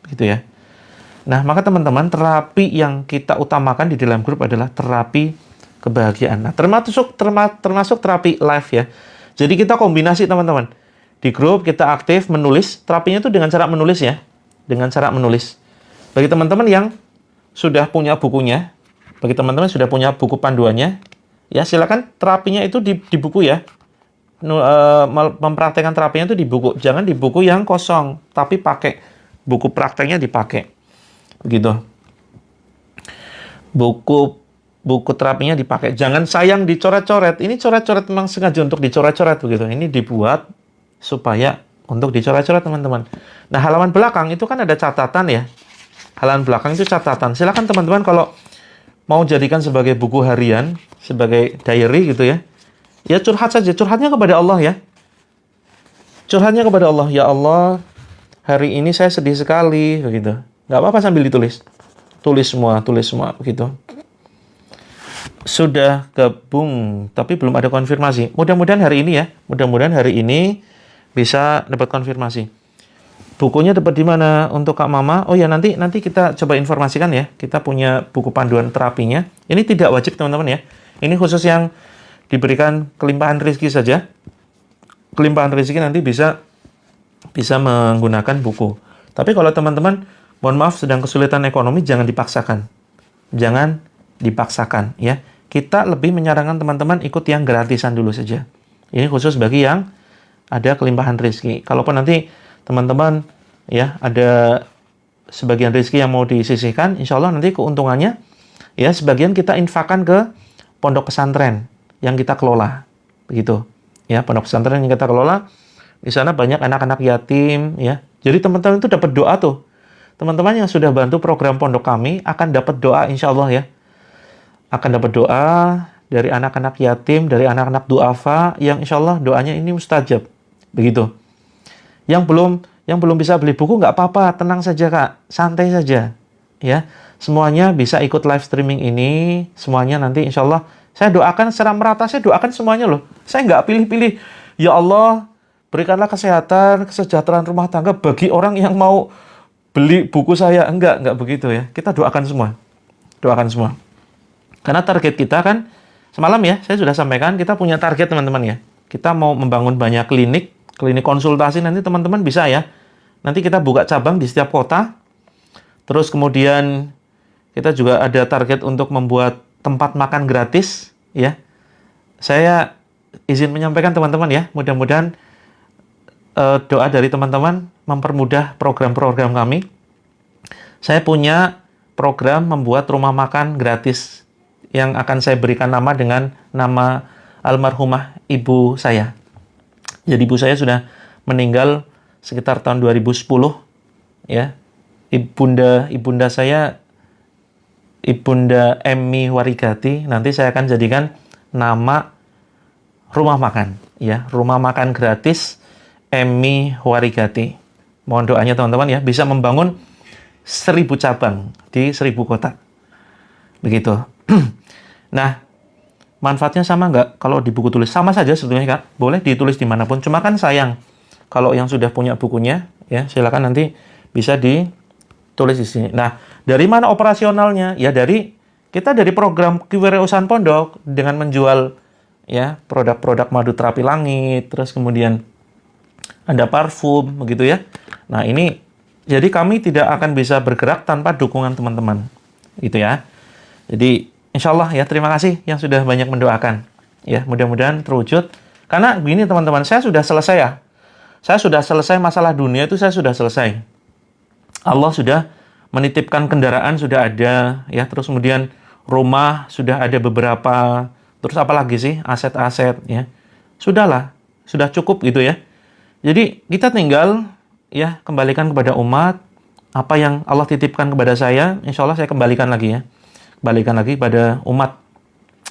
begitu ya. Nah, maka teman-teman, terapi yang kita utamakan di dalam grup adalah terapi kebahagiaan. Nah, termasuk terapi live ya. Jadi kita kombinasi teman-teman. Di grup kita aktif menulis, terapinya itu dengan cara menulis ya. Dengan cara menulis. Bagi teman-teman yang sudah punya bukunya, bagi teman-teman sudah punya buku panduannya, ya silakan terapinya itu di buku ya. Mempraktekkan terapinya itu di buku. Jangan di buku yang kosong, tapi pakai buku prakteknya dipakai. Begitu. Buku terapinya dipakai. Jangan sayang dicoret-coret. Ini coret-coret memang sengaja untuk dicoret-coret begitu. Ini dibuat supaya untuk dicoret-coret teman-teman. Nah, halaman belakang itu kan ada catatan ya. Halaman belakang itu catatan. Silakan teman-teman kalau mau jadikan sebagai buku harian, sebagai diary gitu ya. Ya curhat saja, curhatnya kepada Allah ya. Curhatnya kepada Allah, ya Allah, hari ini saya sedih sekali begitu. Nggak apa-apa sambil ditulis. Tulis semua begitu. Sudah gabung, tapi belum ada konfirmasi. Mudah-mudahan hari ini ya. Mudah-mudahan hari ini bisa dapat konfirmasi. Bukunya dapat di mana untuk Kak Mama? Oh ya, nanti kita coba informasikan ya. Kita punya buku panduan terapinya. Ini tidak wajib teman-teman ya. Ini khusus yang diberikan kelimpahan rezeki saja. Kelimpahan rezeki nanti bisa menggunakan buku. Tapi kalau teman-teman, mohon maaf, sedang kesulitan ekonomi, jangan dipaksakan. Jangan dipaksakan ya. Kita lebih menyarankan teman-teman ikut yang gratisan dulu saja. Ini khusus bagi yang ada kelimpahan rezeki. Kalaupun nanti teman-teman ya ada sebagian rezeki yang mau disisihkan, insya Allah nanti keuntungannya ya sebagian kita infakkan ke pondok pesantren yang kita kelola. Begitu. Ya, pondok pesantren yang kita kelola. Di sana banyak anak-anak yatim ya. Jadi teman-teman itu dapat doa tuh. Teman-teman yang sudah bantu program pondok kami akan dapat doa insya Allah ya. Akan dapat doa dari anak-anak yatim, dari anak-anak duafa yang insya Allah doanya ini mustajab. Begitu. Yang belum bisa beli buku nggak apa-apa, tenang saja Kak, santai saja. Ya, semuanya bisa ikut live streaming ini, semuanya nanti insya Allah saya doakan secara merata, saya doakan semuanya loh. Saya nggak pilih-pilih. Ya Allah, berikanlah kesehatan, kesejahteraan rumah tangga bagi orang yang mau beli buku saya. Enggak begitu ya. Kita doakan semua. Doakan semua. Karena target kita kan, semalam ya, saya sudah sampaikan, kita punya target teman-teman ya. Kita mau membangun banyak klinik konsultasi, nanti teman-teman bisa ya. Nanti kita buka cabang di setiap kota. Terus kemudian kita juga ada target untuk membuat tempat makan gratis ya. Saya izin menyampaikan teman-teman ya, mudah-mudahan doa dari teman-teman mempermudah program-program kami. Saya punya program membuat rumah makan gratis yang akan saya berikan nama dengan nama almarhumah ibu saya. Jadi ibu saya sudah meninggal sekitar tahun 2010 ya. Ibunda saya Ibunda Emmy Warigati, nanti saya akan jadikan nama rumah makan ya, rumah makan gratis Emmy Warigati. Mohon doanya teman-teman ya, bisa membangun 1000 cabang di 1000 kota. Begitu. Nah, manfaatnya sama nggak kalau di buku tulis? Sama saja sebetulnya Kak. Boleh ditulis dimanapun. Cuma kan sayang kalau yang sudah punya bukunya ya, silakan nanti bisa Tulis di sini. Nah, dari mana operasionalnya? Ya dari program kewirausahaan pondok dengan menjual ya produk-produk madu terapi langit, terus kemudian ada parfum begitu ya. Nah, ini jadi kami tidak akan bisa bergerak tanpa dukungan teman-teman. Gitu ya. Jadi insya Allah ya, terima kasih yang sudah banyak mendoakan. Ya, mudah-mudahan terwujud. Karena begini teman-teman, saya sudah selesai ya. Saya sudah selesai masalah dunia itu, saya sudah selesai. Allah sudah menitipkan kendaraan, sudah ada ya, terus kemudian rumah sudah ada beberapa, terus apa lagi sih, aset-aset ya. Sudahlah, sudah cukup gitu ya. Jadi kita tinggal ya kembalikan kepada umat apa yang Allah titipkan kepada saya, insya Allah saya kembalikan lagi ya. Kembalikan lagi pada umat.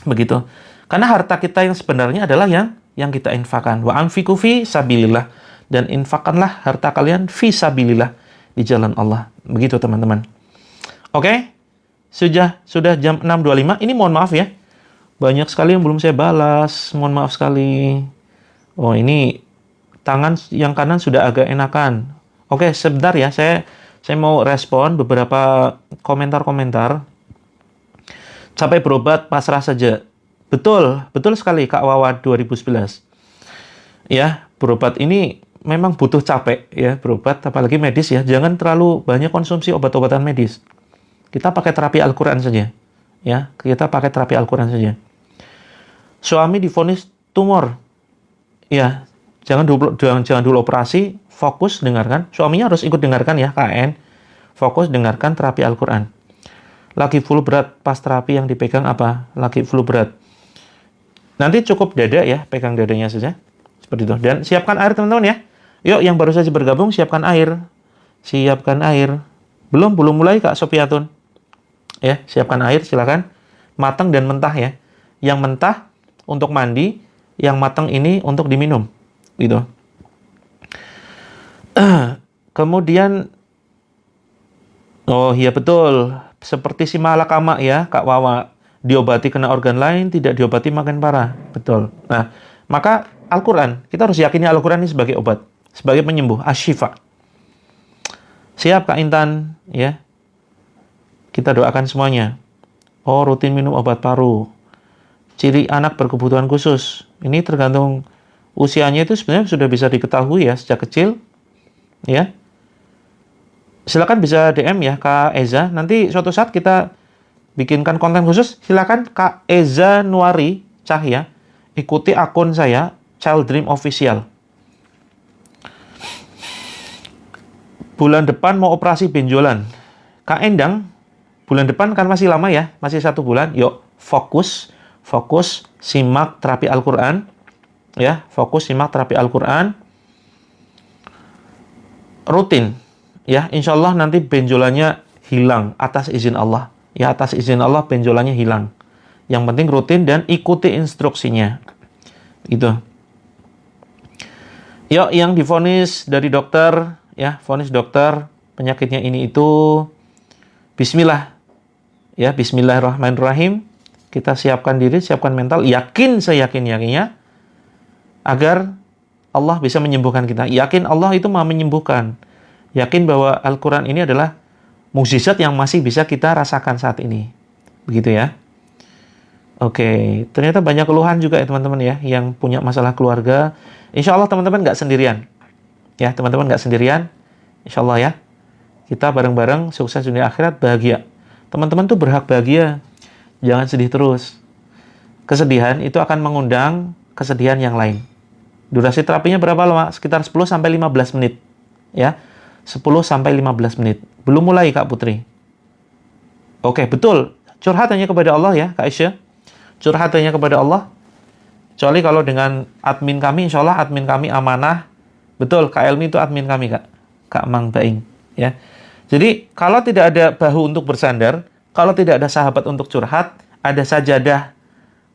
Begitu. Karena harta kita yang sebenarnya adalah yang kita infakkan. Wa anfiqu fi sabilillah, dan infakkanlah harta kalian fi sabilillah, di jalan Allah. Begitu teman-teman. Oke. Sudah jam 6.25. Ini mohon maaf ya. Banyak sekali yang belum saya balas. Mohon maaf sekali. Oh, ini tangan yang kanan sudah agak enakan. Oke, sebentar ya. Saya mau respon beberapa komentar-komentar. Capek berobat, pasrah saja. Betul sekali Kak Wawa 2011. Ya, berobat ini memang butuh capek ya, berobat apalagi medis ya. Jangan terlalu banyak konsumsi obat-obatan medis. Kita pakai terapi Al-Qur'an saja. Ya, kita pakai terapi Al-Qur'an saja. Suami divonis tumor. Ya, jangan dulu operasi, fokus dengarkan. Suaminya harus ikut dengarkan ya, KN. Fokus dengarkan terapi Al-Qur'an. Lagi flu berat, pas terapi yang dipegang apa? Lagi flu berat. Nanti cukup dada ya, pegang dadanya saja. Seperti itu. Dan siapkan air teman-teman ya. Yuk, yang baru saja bergabung, siapkan air. Siapkan air. Belum mulai Kak Sofiatun. Ya, siapkan air, silakan. Matang dan mentah ya. Yang mentah untuk mandi, yang matang ini untuk diminum. Gitu. Kemudian, oh iya betul. Seperti si malakama ya, Kak Wawa. Diobati kena organ lain, tidak diobati makin parah. Betul. Nah, maka Al-Quran, kita harus yakini Al-Quran ini sebagai obat, sebagai penyembuh, asyifa. Siap Kak Intan, ya. Kita doakan semuanya. Oh, rutin minum obat paru. Ciri anak berkebutuhan khusus. Ini tergantung usianya, itu sebenarnya sudah bisa diketahui ya sejak kecil. Ya. Silakan bisa DM ya Kak Eza. Nanti suatu saat kita bikinkan konten khusus. Silakan Kak Eza Nuari Cahya. Ikuti akun saya, Child Dream Official. Bulan depan mau operasi benjolan. Kak Endang, bulan depan kan masih lama ya, masih 1 bulan. Yuk, fokus, simak terapi Al-Quran. Ya, fokus simak terapi Al-Quran. Rutin. Ya, insya Allah nanti benjolannya hilang atas izin Allah. Ya, atas izin Allah benjolannya hilang. Yang penting rutin dan ikuti instruksinya. Gitu. Yuk, yang divonis dari dokter, ya, vonis dokter, penyakitnya ini itu, bismillah. Ya, bismillahirrahmanirrahim. Kita siapkan diri, siapkan mental, yakin seyakin-yakinnya, agar Allah bisa menyembuhkan kita. Yakin Allah itu Maha menyembuhkan. Yakin bahwa Al-Quran ini adalah mukjizat yang masih bisa kita rasakan saat ini. Begitu ya. Oke, ternyata banyak keluhan juga ya teman-teman ya, yang punya masalah keluarga. Insya Allah teman-teman nggak sendirian. Ya, teman-teman nggak sendirian. Insya Allah ya. Kita bareng-bareng sukses dunia akhirat, bahagia. Teman-teman tuh berhak bahagia. Jangan sedih terus. Kesedihan itu akan mengundang kesedihan yang lain. Durasi terapinya berapa lama? Sekitar 10-15 menit. Ya, 10-15 menit. Belum mulai Kak Putri. Oke, betul. Curhat hanya kepada Allah ya, Kak Isya. Curhat hanya kepada Allah. Kecuali kalau dengan admin kami, insya Allah admin kami amanah. Betul, Kak Elmi itu admin kami, Kak. Kak Mang Baing. Ya. Jadi, kalau tidak ada bahu untuk bersandar, kalau tidak ada sahabat untuk curhat, ada sajadah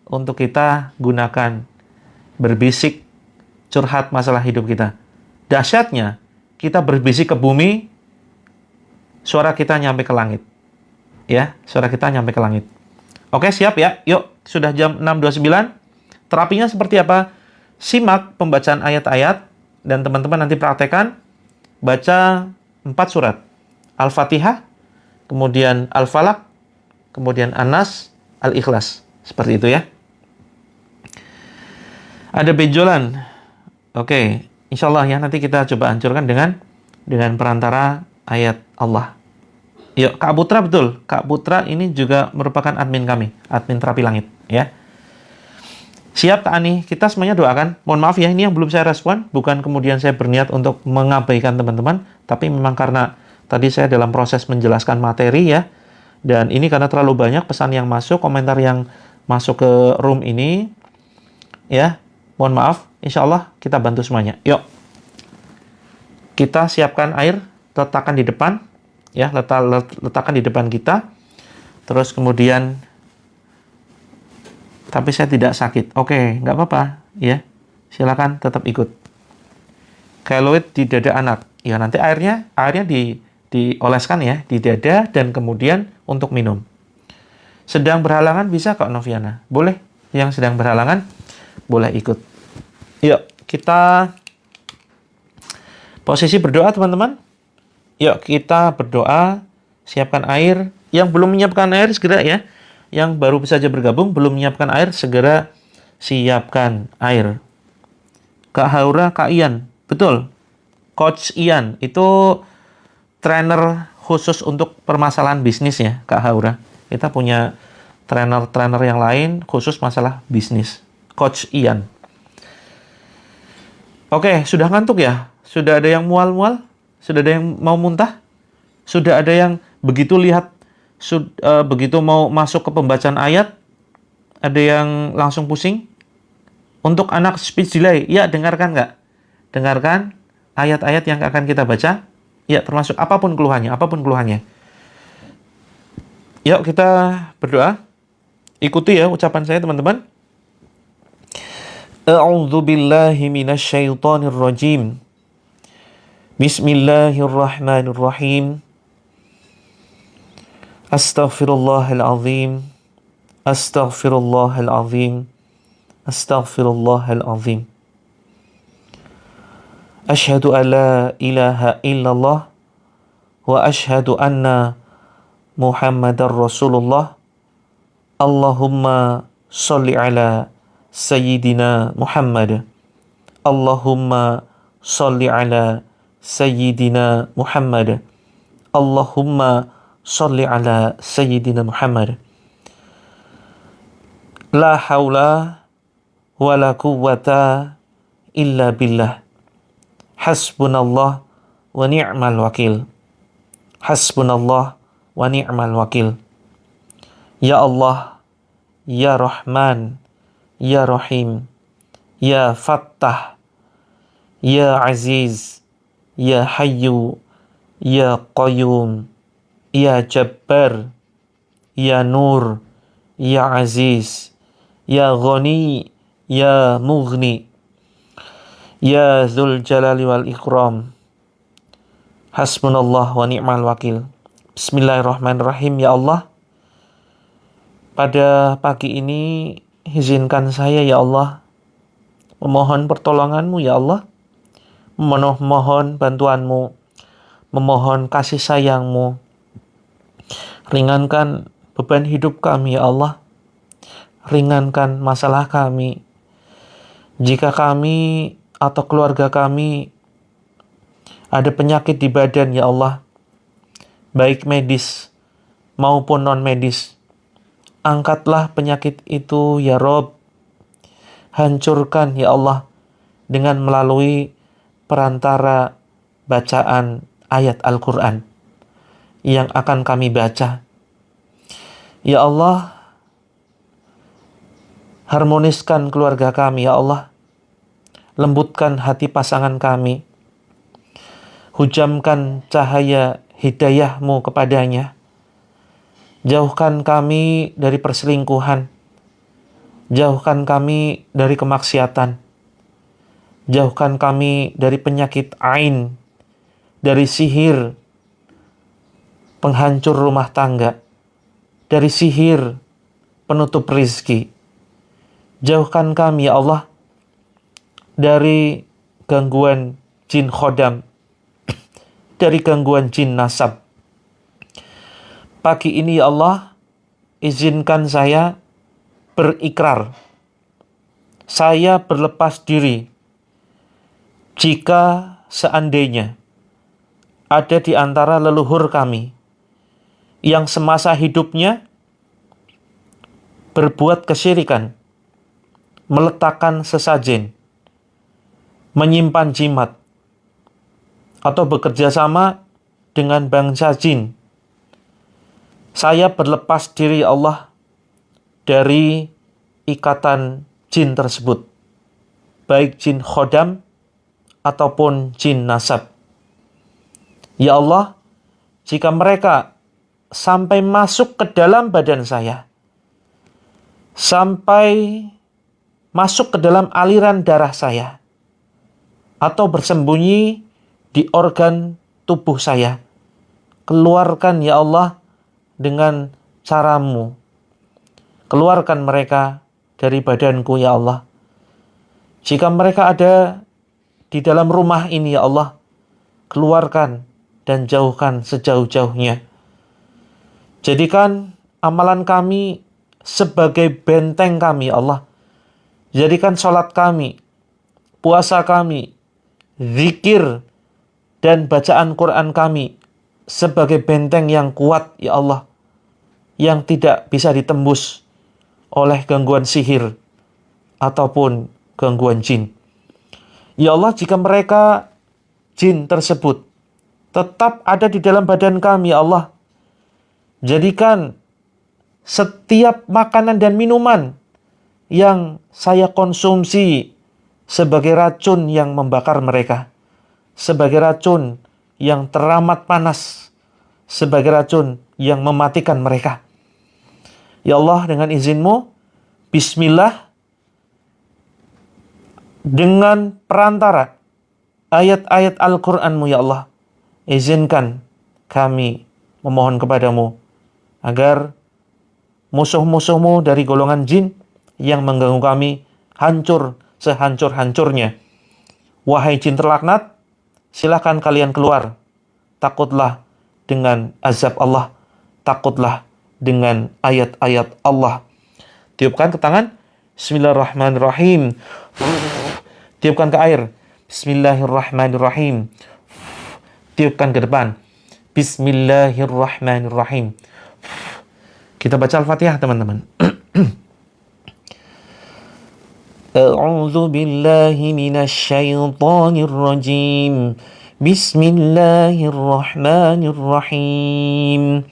untuk kita gunakan. Berbisik, curhat masalah hidup kita. Dahsyatnya, kita berbisik ke bumi, suara kita nyampe ke langit. Ya, suara kita nyampe ke langit. Oke, siap ya. Yuk, sudah jam 6.29. Terapinya seperti apa? Simak pembacaan ayat-ayat dan teman-teman nanti praktekkan baca 4 surat. Al-Fatihah, kemudian Al-Falaq, kemudian An-Nas, Al-Ikhlas. Seperti itu ya. Ada benjolan. Oke, insya Allah ya, nanti kita coba hancurkan dengan perantara ayat Allah. Yuk, Kak Putra, betul. Kak Putra ini juga merupakan admin kami, admin Terapi Langit ya. Siap Kak Ani, kita semuanya doakan. Mohon maaf ya, ini yang belum saya respon, bukan kemudian saya berniat untuk mengabaikan teman-teman, tapi memang karena tadi saya dalam proses menjelaskan materi ya, dan ini karena terlalu banyak pesan yang masuk, komentar yang masuk ke room ini, ya, mohon maaf, insya Allah kita bantu semuanya. Yuk, kita siapkan air, letakkan di depan, ya, letakkan di depan kita, terus kemudian, tapi saya tidak sakit. Oke, nggak apa-apa, ya. Silakan tetap ikut. Keloid di dada anak. Ya, nanti airnya dioleskan ya di dada dan kemudian untuk minum. Sedang berhalangan bisa Kak Noviana? Boleh. Yang sedang berhalangan boleh ikut. Yuk, kita posisi berdoa teman-teman. Yuk, kita berdoa, siapkan air. Yang belum menyiapkan air segera ya. Yang baru saja bergabung, belum menyiapkan air, segera siapkan air. Kak Haura, Kak Ian, betul. Coach Ian, itu trainer khusus untuk permasalahan bisnis ya, Kak Haura. Kita punya trainer yang lain khusus masalah bisnis. Coach Ian. Oke, sudah ngantuk ya? Sudah ada yang mual-mual? Sudah ada yang mau muntah? Sudah ada yang begitu lihat begitu mau masuk ke pembacaan ayat, ada yang langsung pusing? Untuk anak speech delay, ya dengarkan nggak? Dengarkan ayat-ayat yang akan kita baca, ya termasuk apapun keluhannya. Yuk kita berdoa. Ikuti ya ucapan saya teman-teman. A'udzu billahi minasyaitonir rajim. Bismillahirrahmanirrahim. Astaghfirullahalazim. Astaghfirullahalazim. Astaghfirullahalazim. Asyhadu an la ilaha illallah wa asyhadu anna Muhammadar Rasulullah. Allahumma sholli ala Sayyidina Muhammad. Allahumma sholli ala Sayyidina Muhammad. Allahumma sholli ala Sayyidina Muhammad. La haula wa la quwwata illa billah. Hasbunallah wa ni'mal wakil. Hasbunallah wa ni'mal wakil. Ya Allah, Ya Rahman, Ya Rahim, Ya Fattah, Ya Aziz, Ya Hayyu, Ya Qayyum, Ya Jabbar, Ya Nur, Ya Aziz, Ya Ghani, Ya Mughni, Ya Dzul Jalali wal Ikram. Hasbunallah wa ni'mal wakil. Bismillahirrahmanirrahim. Ya Allah, pada pagi ini izinkan saya ya Allah memohon pertolongan-Mu ya Allah, memohon bantuan-Mu, memohon kasih sayang-Mu. Ringankan beban hidup kami ya Allah, ringankan masalah kami. Jika kami atau keluarga kami ada penyakit di badan ya Allah, baik medis maupun non-medis, angkatlah penyakit itu ya Rob. Hancurkan ya Allah dengan melalui perantara bacaan ayat Al-Quran yang akan kami baca. Ya Allah, harmoniskan keluarga kami ya Allah. Lembutkan hati pasangan kami. Hujamkan cahaya hidayah-Mu kepadanya. Jauhkan kami dari perselingkuhan. Jauhkan kami dari kemaksiatan. Jauhkan kami dari penyakit ain, dari sihir, penghancur rumah tangga, dari sihir, penutup rizki. Jauhkan kami ya Allah dari gangguan jin khodam, dari gangguan jin nasab, pagi ini ya Allah, izinkan saya berikrar. Saya berlepas diri jika seandainya ada di antara leluhur kami yang semasa hidupnya berbuat kesyirikan, meletakkan sesajen, menyimpan jimat, atau bekerja sama dengan bangsa jin. Saya berlepas diri ya Allah dari ikatan jin tersebut, baik jin khodam ataupun jin nasab. Ya Allah, jika mereka sampai masuk ke dalam badan saya, sampai masuk ke dalam aliran darah saya, atau bersembunyi di organ tubuh saya, keluarkan ya Allah dengan caramu. Keluarkan mereka dari badanku ya Allah. Jika mereka ada di dalam rumah ini ya Allah, keluarkan dan jauhkan sejauh-jauhnya. Jadikan amalan kami sebagai benteng kami ya Allah. Jadikan sholat kami, puasa kami, zikir, dan bacaan Quran kami sebagai benteng yang kuat ya Allah, yang tidak bisa ditembus oleh gangguan sihir ataupun gangguan jin. Ya Allah, jika mereka jin tersebut tetap ada di dalam badan kami ya Allah, jadikan setiap makanan dan minuman yang saya konsumsi sebagai racun yang membakar mereka, sebagai racun yang teramat panas, sebagai racun yang mematikan mereka. Ya Allah, dengan izin-Mu, bismillah, dengan perantara ayat-ayat Al-Quran-Mu ya Allah, izinkan kami memohon kepadamu agar musuh-musuh-Mu dari golongan jin yang mengganggu kami hancur sehancur-hancurnya. Wahai jin terlaknat, silakan kalian keluar. Takutlah dengan azab Allah, takutlah dengan ayat-ayat Allah. Tiupkan ke tangan. Bismillahirrahmanirrahim. Tiupkan ke air. Bismillahirrahmanirrahim. Tiupkan ke depan. Bismillahirrahmanirrahim. Kita baca Al-Fatihah, teman-teman. A'udzu billahi minasy syaithanir rajim. Bismillahirrahmanirrahim.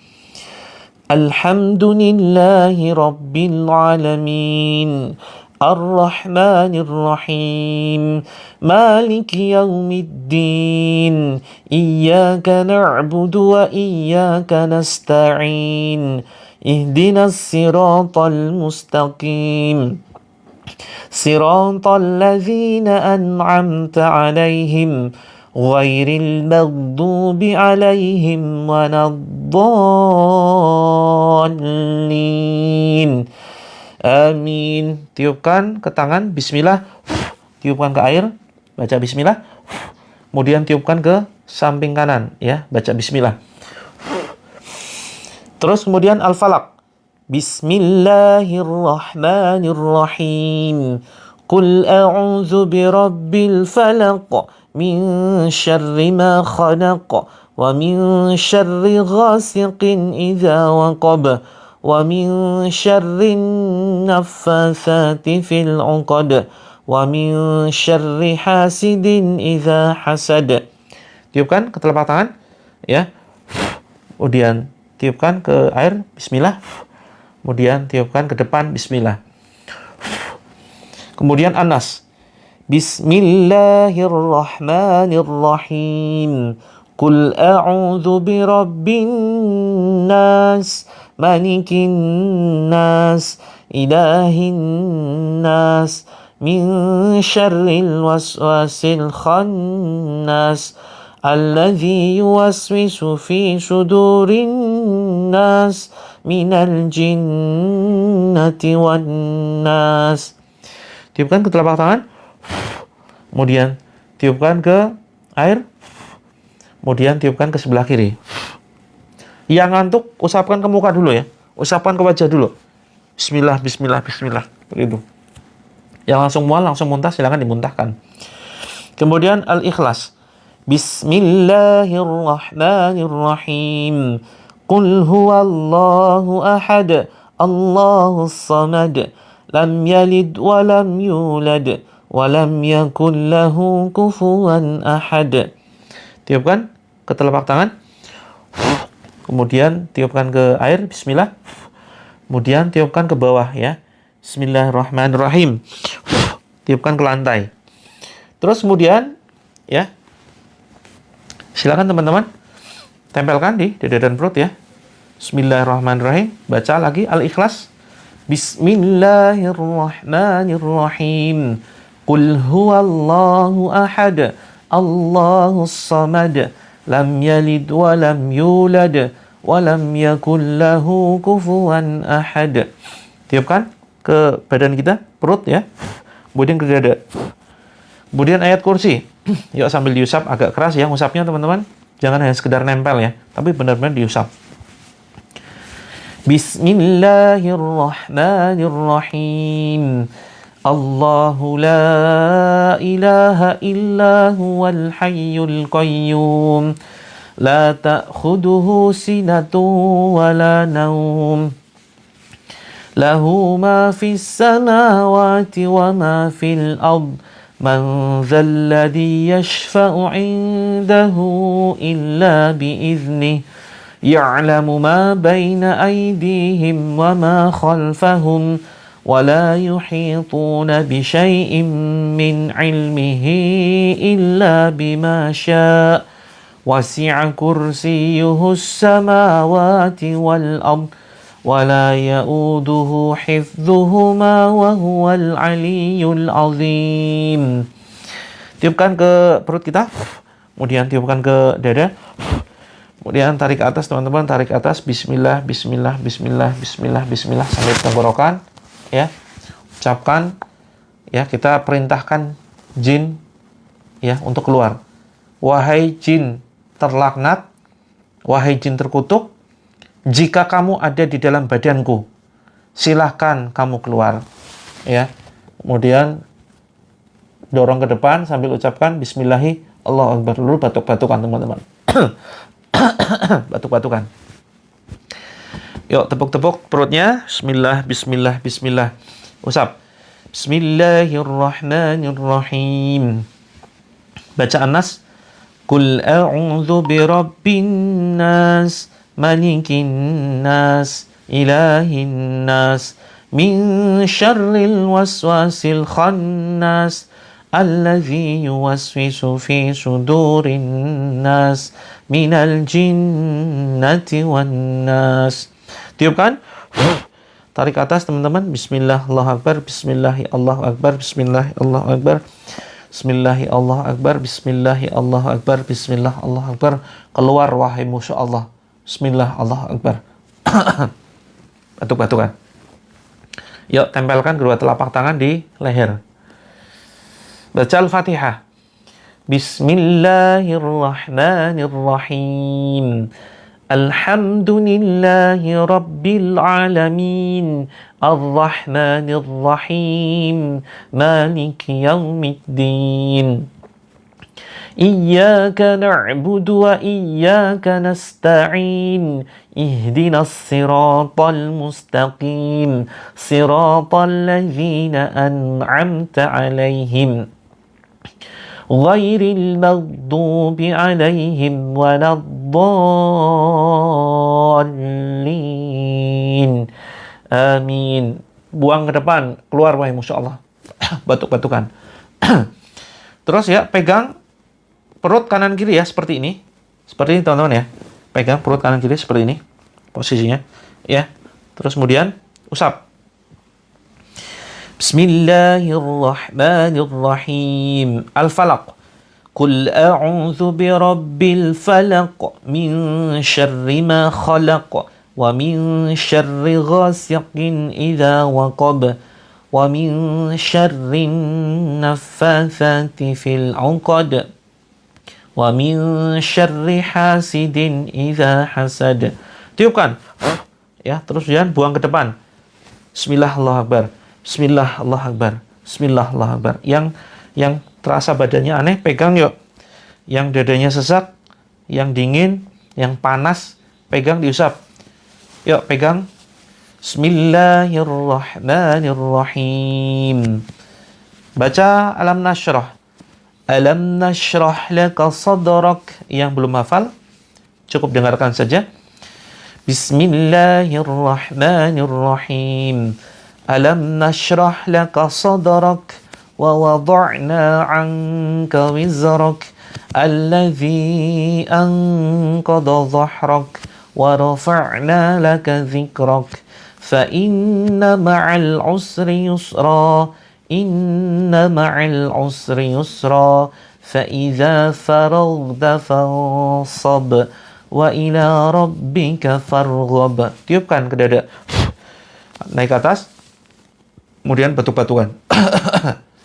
Alhamdulillahi rabbil alamin. Ar-Rahmanir Rahim. Maliki yaumiddin. Iyyaka na'budu wa iyyaka nasta'in. Ihdinas siratal mustaqim. Siratal ladzina an'amta 'alaihim ghairil maghdubi 'alaihim waladdallin. Amin. Tiupkan ke tangan, bismillah. Tiupkan ke air, baca bismillah. Kemudian tiupkan ke samping kanan, ya, baca bismillah. Terus kemudian Al-Falaq. Bismillahirrahmanirrahim. Qul a'udzu birabbil falaq min syarri ma khalaq wa min syarri ghasiqin idza waqab wa min syarri naffatsati fil 'uqad wa min syarri hasidin idza hasad. Tiupkan ke telapak tangan, ya. Kemudian tiupkan ke air, bismillah. Kemudian tiupkan ke depan, bismillah. Kemudian Anas. Bismillahirrahmanirrahim. Qul a'udzu birabbin nas, malikin nas, ilahin nas, min syarril waswasil khannas, alladzi yuwaswisu fi sudurin nas minal jinnati wan nas. Tiupkan ke telapak tangan. Kemudian tiupkan ke air. Kemudian tiupkan ke sebelah kiri. Yang ngantuk, usapkan ke muka dulu ya. Usapkan ke wajah dulu. Bismillah, bismillah, bismillah. Begitu. Yang langsung mual, langsung muntah, silakan dimuntahkan. Kemudian al-ikhlas. Bismillahirrahmanirrahim. Qul huwallahu ahad. Allahus samad. Lam yalid wa lam yulad. Wa lam yakul lahu kufuwan ahad. Tiupkan ke telapak tangan. Kemudian tiupkan ke air, bismillah. Kemudian tiupkan ke bawah ya. Bismillahirrahmanirrahim. Tiupkan ke lantai. Terus kemudian ya. Silakan teman-teman tempelkan di dada dan perut ya. Bismillahirrahmanirrahim. Baca lagi al-ikhlas. Bismillahirrahmanirrahim. Qul huwallahu ahad. Allahus samad. Lam yalid wa lam yulad wa lam yakul lahu kufuwan ahad. Tiupkan ke badan kita, perut ya. Kemudian ke dada. Kemudian ayat kursi. Yuk sambil diusap agak keras ya usapnya teman-teman. Jangan hanya sekedar nempel ya, tapi benar-benar diusap. Bismillahirrahmanirrahim. Allahu la ilaha illa huwal hayyul qayyum. La ta'khuduhu sinatun wa la nawm. Lahu ma fis samawati wa ma fil ard. Man dhal ladhi yashfa'u 'indahu illa bi'idhnih. Ya'lamu ma bayna aydihim wa ma khalfahum. ولا يحيطون بشيء من علمه إلا بما شاء وسع كرسيه السماوات والأرض ولا يؤوده حفظهما وهو العلي العظيم. Tiupkan ke perut kita, kemudian tiupkan ke dada, kemudian tarik ke atas teman-teman, tarik ke atas. Bismillah, bismillah, bismillah, bismillah, bismillah sampai tenggorokan. Ya, ucapkan ya, kita perintahkan jin ya untuk keluar. Wahai jin terlaknat, wahai jin terkutuk, jika kamu ada di dalam badanku, silahkan kamu keluar ya. Kemudian dorong ke depan sambil ucapkan bismillahi Allahu akbar. Dulu batuk-batukan teman-teman. Batuk-batukan. Yuk, tepuk-tepuk perutnya. Bismillah, bismillah, bismillah. Usap. Bismillahirrahmanirrahim. Bacaan nas. Qul a'udzu birabbin nas, malikin nas, ilahin nas, min syarril waswasil khannas, alladzi yuwaswisu fi sudurin nas, minal jinnati wan nas. Tiupkan. Tarik ke atas teman-teman. Bismillah, Allahu akbar. Bismillah, Allahu akbar. Bismillah, Allahu akbar. Bismillah, Allahu akbar. Bismillah, Allahu akbar. Bismillah, Allahu akbar. Keluar wahai musuh Allah. Bismillah, Allahu akbar. Batuk-batukan. Yuk, tempelkan kedua telapak tangan di leher. Baca Al-Fatihah. Bismillahirrahmanirrahim. Alhamdulillahi Rabbil Alamin. Ar-Rahmanir-Rahim. Maliki Yawmiddin. Iyyaka na'budu wa iyyaka nasta'in. Ihdinas siratal mustaqim. Siratal ladzina an'amta 'alaihim. Ghairil maghdubi 'alaihim waladdallin. Amin. Buang ke depan, keluar wahai musuh Allah. Batuk-batukan. Terus ya, pegang perut kanan kiri ya, seperti ini. Seperti ini teman-teman ya. Pegang perut kanan kiri seperti ini posisinya ya. Terus kemudian usap. Bismillahirrahmanirrahim. Al-Falaq. Qul a'udzu birabbil falaq min syarri ma khalaq wa min syarri ghasiqin idza waqab wa min syarri naffatsati fil 'uqad wa min syarri hasidin idza hasad. Tiupkan. Ya, terus kemudian buang ke depan. Bismillah, Allahu Akbar. Bismillah, Allahu Akbar. Bismillah, Allahu Akbar. Yang terasa badannya aneh, pegang yuk. Yang dadanya sesak, yang dingin, yang panas, pegang, diusap. Yuk, pegang. Bismillahirrahmanirrahim. Baca alam nashrah. Alam nashrah laka sadrak. Yang belum hafal, cukup dengarkan saja. Bismillahirrahmanirrahim. Alam nashrah laka sadrak wa wada'na 'anka wizrak alladhi anqadha dhahrak wa rafa'na laka dhikrak fa inna ma'al usri yusra inna ma'al usri yusra fa idza faraghta fansab wa ila rabbika farghab. Tiupkan ke dada, naik ke atas, kemudian batuk-batukan.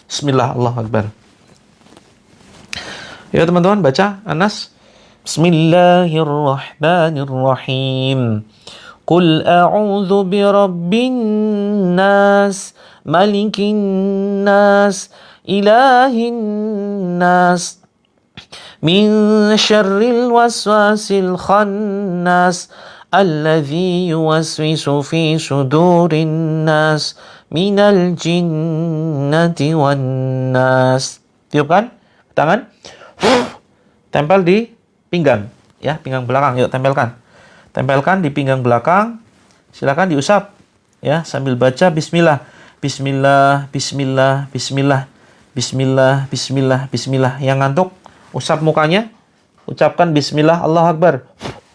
Bismillah, Allahu Akbar. Ya teman-teman, baca Anas. Bismillahirrahmanirrahim. Qul a'udzu birabbin nas, malikin nas, ilahin nas, min syarril waswasil khannas, alladzi yuwaswisu fi sudurin nas, minal jinnati wan nas. Tiupkan tangan. Tempel di pinggang, ya, pinggang belakang. Yuk, tempelkan. Tempelkan di pinggang belakang. Silakan diusap, ya, sambil baca bismillah. Bismillah, bismillah, bismillah. Bismillah, bismillah, bismillah. Yang ngantuk, usap mukanya. Ucapkan bismillah, Allahu Akbar.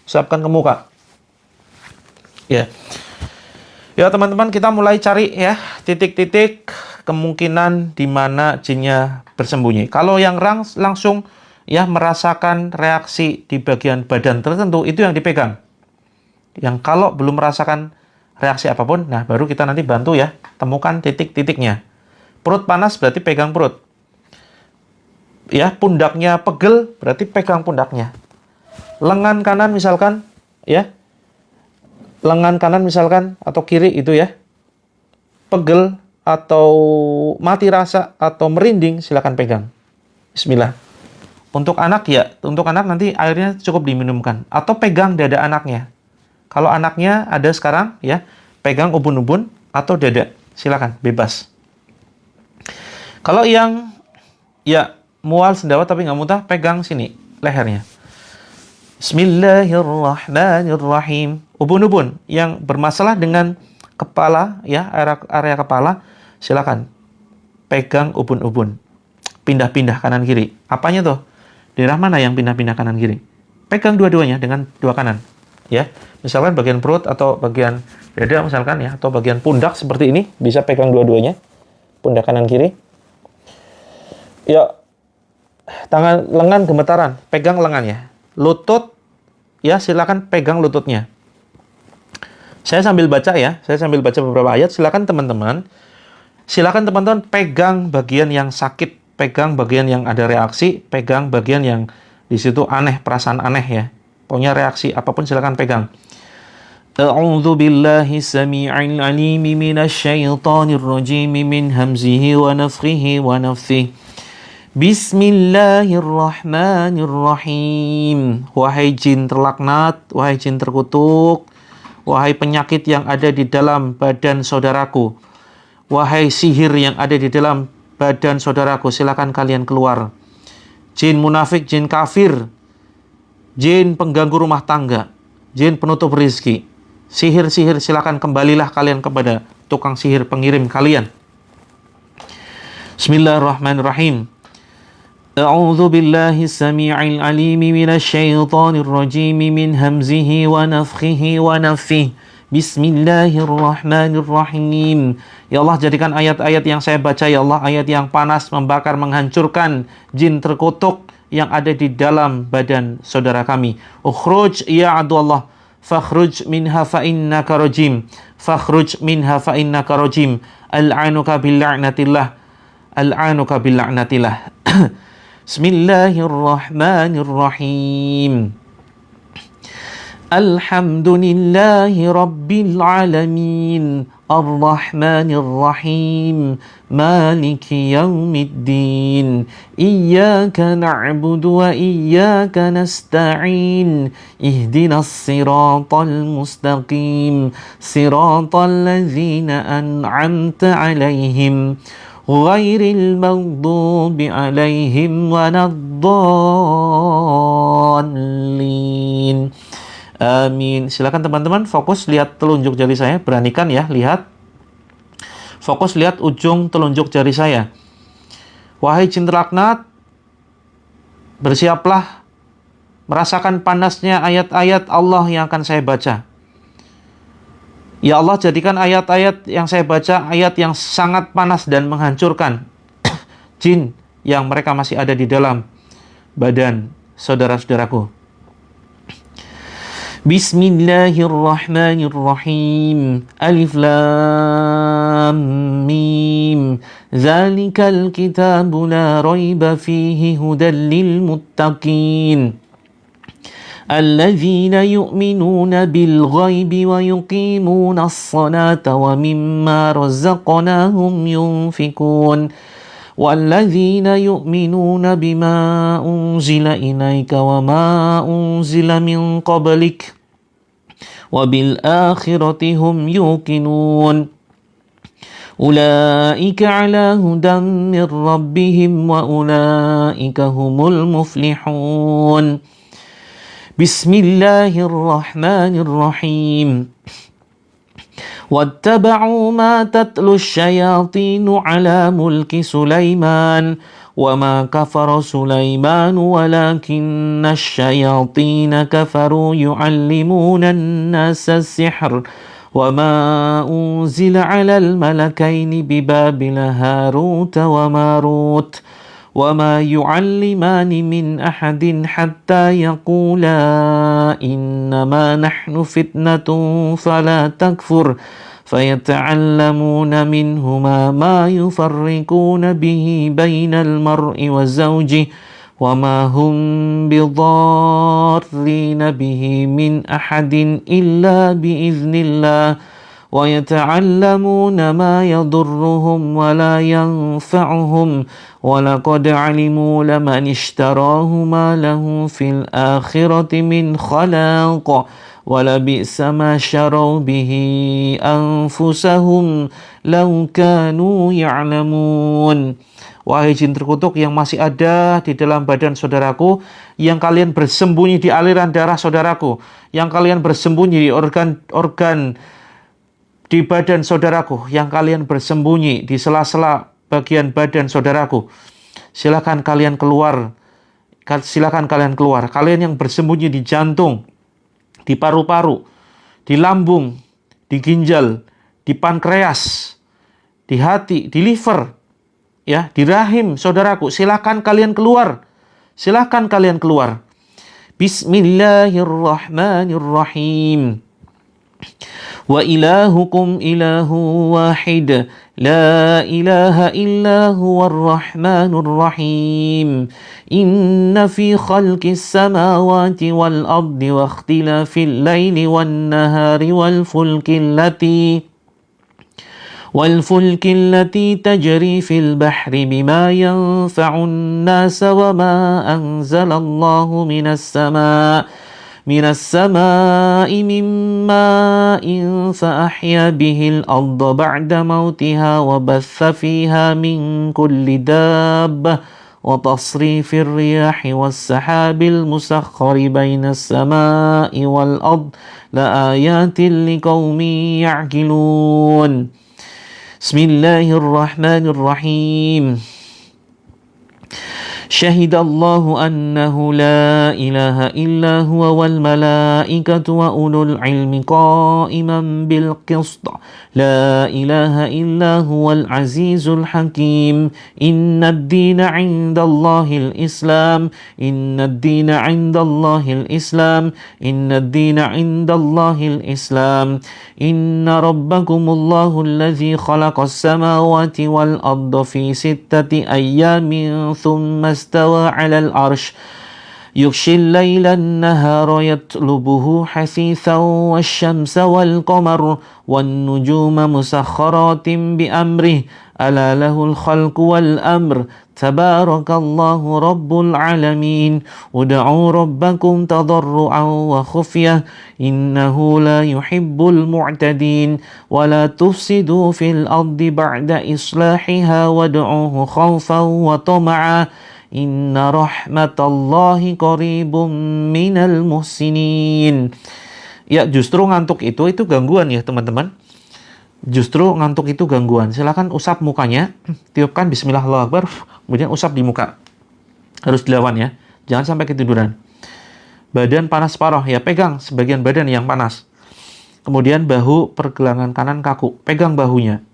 Usapkan ke muka. Ya. Ya, teman-teman, kita mulai cari ya titik-titik kemungkinan di mana jinnya bersembunyi. Kalau yang langsung ya merasakan reaksi di bagian badan tertentu, itu yang dipegang. Yang kalau belum merasakan reaksi apapun, nah baru kita nanti bantu ya, temukan titik-titiknya. Perut panas berarti pegang perut. Ya, pundaknya pegel berarti pegang pundaknya. Lengan kanan misalkan, ya. Lengan kanan misalkan atau kiri itu ya, pegel atau mati rasa atau merinding, silakan pegang. Bismillah. Untuk anak ya, untuk anak nanti airnya cukup diminumkan atau pegang dada anaknya. Kalau anaknya ada sekarang ya, pegang ubun-ubun atau dada, silakan bebas. Kalau yang ya mual sendawa tapi nggak muntah, pegang sini lehernya. Bismillahirrahmanirrahim. Ubun-ubun yang bermasalah dengan kepala ya, area kepala, silakan pegang ubun-ubun. Pindah-pindah kanan kiri. Apanya tuh? Daerah mana yang pindah-pindah kanan kiri? Pegang dua-duanya dengan dua kanan. Ya, misalkan bagian perut atau bagian dada misalkan ya, atau bagian pundak seperti ini, bisa pegang dua-duanya. Pundak kanan kiri. Ya, tangan lengan gemetaran, pegang lengannya. Lutut, ya silakan pegang lututnya. Saya sambil baca ya, saya sambil baca beberapa ayat. Silakan teman-teman pegang bagian yang sakit, pegang bagian yang ada reaksi, pegang bagian yang di situ aneh, perasaan aneh ya. Pokoknya reaksi apapun silakan pegang. A'udzu billahi samii'il 'aliim minasyaitonir rajiim min hamzihi wa nafthihi wa nafthihi. Bismillahirrahmanirrahim. Wahai jin terlaknat, wahai jin terkutuk, wahai penyakit yang ada di dalam badan saudaraku, wahai sihir yang ada di dalam badan saudaraku, silakan kalian keluar. Jin munafik, jin kafir, jin pengganggu rumah tangga, jin penutup rizki, sihir-sihir, silakan kembalilah kalian kepada tukang sihir pengirim kalian. Bismillahirrahmanirrahim. A'udzu billahi samii'il 'aliim minasyaitonir rajiim min hamzihi wa nafthihi wa nafthihi. Bismillahirrahmanirrahim. Ya Allah, jadikan ayat-ayat yang saya baca ya Allah ayat yang panas, membakar, menghancurkan jin terkutuk yang ada di dalam badan saudara kami. Ukhruj ya aduallah, fakhruj minha fa innaka rajim, fakhruj minha fa innaka rajim, al'anuka bil'anatillah, al'anuka bil'anatillah. Bismillahirrahmanirrahim. Alhamdulillahi Rabbil Alamin Ar-Rahmanir Rahim Maliki Yaumiddin Iyyaka na'budu wa iyyaka nasta'in Ihdinas siratal mustaqim Siratal ladzina an'amta alaihim Ghairil maghdubi alaihim waladdallin. Amin. Silakan teman-teman fokus lihat telunjuk jari saya. Beranikan ya, lihat. Fokus lihat ujung telunjuk jari saya. Wahai jin terlaknat, bersiaplah merasakan panasnya ayat-ayat Allah yang akan saya baca. Ya Allah, jadikan ayat-ayat yang saya baca ayat yang sangat panas dan menghancurkan jin yang mereka masih ada di dalam badan saudara-saudaraku. Bismillahirrahmanirrahim. Alif Lam Mim. Zalikal kitabu la raiba fihi hudan lil muttaqin. Alladzina yu'minuna bil ghaibi wa yuqimuna as-salata wa mimma razaqnahum yunfikun. وَالَّذِينَ يُؤْمِنُونَ بِمَا أُنزِلَ إِلَيْكَ وَمَا أُنزِلَ مِن قَبْلِكَ وَبِالْآخِرَةِ هُمْ يُوقِنُونَ أُولَئِكَ عَلَى هُدًى مِّن رَّبِّهِمْ وَأُولَئِكَ هُمُ الْمُفْلِحُونَ بسم الله الرحمن الرحيم واتبعوا ما تتلو الشياطين على ملك سليمان وما كفر سليمان ولكن الشياطين كفروا يعلمون الناس السحر وما أنزل على الملكين ببابل هاروت وماروت وما يعلمان من أحد حتى يقولا إنما نحن فتنة فلا تكفر فيتعلمون منهما ما يفرقون به بين المرء وزوجه وما هم بضارين به من أحد إلا بإذن الله ويتعلمون ما يضرهم ولا ينفعهم ولقد علموا لمن اشتراه ما له في الآخرة من خلاق ولبئس ما شروا به أنفسهم لو كانوا يعلمون. Wahai jin terkutuk yang masih ada di dalam badan saudaraku, yang kalian bersembunyi di aliran darah saudaraku, yang kalian bersembunyi di organ-organ di badan saudaraku, yang kalian bersembunyi di sela-sela bagian badan saudaraku, silakan kalian keluar. Silakan kalian keluar. Kalian yang bersembunyi di jantung, di paru-paru, di lambung, di ginjal, di pankreas, di hati, di liver, ya, di rahim saudaraku, silakan kalian keluar. Silakan kalian keluar. Bismillahirrahmanirrahim. Wa ilahukum ilahu wahid la ilaha illa huwar rahmanur rahim inna fi khalqis samawati wal ardi wa ikhtilafil laili wan nahari wal fulki allati tajri fil bahri bima yanfa'un nasa wa ma anzalallahu من السماء من ماء فأحيا به الأرض بعد موتها وبث فيها من كل دابة وتصريف الرياح والسحاب المسخر بين السماء والأرض لآيات لقوم يعقلون بسم الله الرحمن الرحيم شهد الله أنه لا إله إلا هو والملائكة وأولو العلم قائما بالقسط لا إله إلا هو العزيز الحكيم إن الدين عند الله الإسلام إن الدين عند الله الإسلام إن الدين عند الله الإسلام إن ربكم الله الذي خلق السماوات والأرض في 6 أيام ثم استوى على العرش يغشي الليل النهار يطلبه حثيثا والشمس والقمر والنجوم مسخرات بأمره ألا له الخلق والأمر تبارك الله رب العالمين ادعوا ربكم تضرعا وخفية إنه لا يحب المعتدين ولا تفسدوا في الأرض بعد إصلاحها وادعوه خوفا وطمعا إن رحمة الله قريب من المحسنين. Ya, justru ngantuk itu gangguan ya teman-teman. Justru ngantuk itu gangguan. Silakan usap mukanya, tiupkan bismillah Allahu akbar, kemudian usap di muka. Harus dilawan ya. Jangan sampai ketiduran. Badan panas parah ya, pegang sebagian badan yang panas. Kemudian bahu pergelangan kanan kaku, pegang bahunya.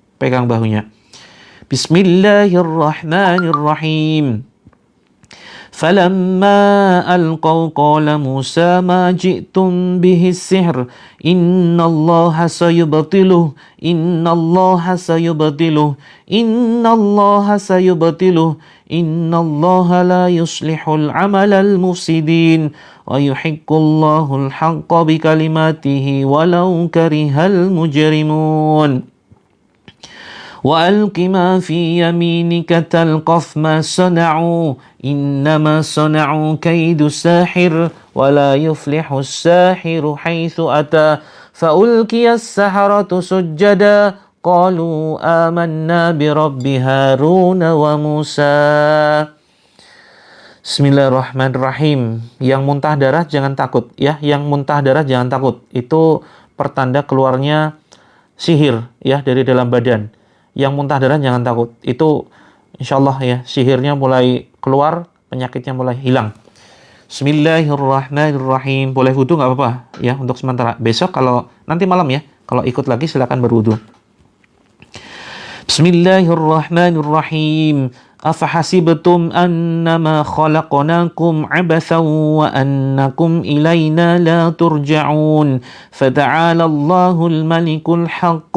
Bismillahirrahmanirrahim. فَلَمَّا أَلْقَوْا قَالَ مُوسَى مَا جِئْتُمْ بِهِ السِّحْرُ إِنَّ اللَّهَ سَيُبْطِلُهُ إِنَّ اللَّهَ لَا يُصْلِحُ الْعَمَلَ الْمُفْسِدِينَ وَيُحِقُّ اللَّهُ الْحَقَّ بِكَلِمَاتِهِ وَلَوْ كَرِهَ الْمُجْرِمُونَ وَأَلْقِ مَا فِي يَمِينِكَ تَلْقَفْ مَا صَنَعُوا إِنَّمَا صَنَعُوا كَيْدُ سَاحِرٍ وَلَا يُفْلِحُ السَّاحِرُ حَيْثُ أَتَى فَأُلْقِيَ السَّحَرَةُ سُجَّدًا قَالُوا آمَنَّا بِرَبِّ هَارُونَ وَمُوسَى. Bismillahirrahmanirrahim. Yang muntah darah jangan takut ya, Itu pertanda keluarnya sihir ya dari dalam badan. Yang muntah darah jangan takut. Itu insyaallah ya, sihirnya mulai keluar, penyakitnya mulai hilang. Bismillahirrahmanirrahim. Boleh wudu nggak apa-apa ya untuk sementara. Besok kalau nanti malam ya, kalau ikut lagi silakan berwudu. Bismillahirrahmanirrahim. أفحسبتم أنما خلقناكم عبثا وأنكم إلينا لا ترجعون فتعالى الله الملك الحق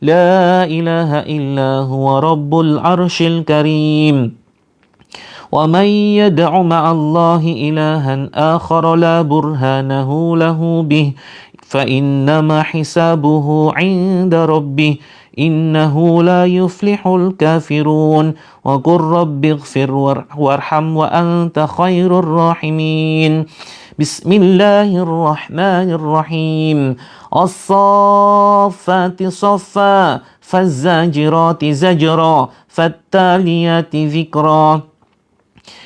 لا إله إلا هو رب العرش الكريم ومن يدع مع الله إلها آخر لا برهانه له به فإنما حسابه عند ربه إنه لا يفلح الكافرون وقل رب اغفر وارحم وأنت خير الراحمين بسم الله الرحمن الرحيم الصافات صفا فالزاجرات زجرا فالتاليات ذكرا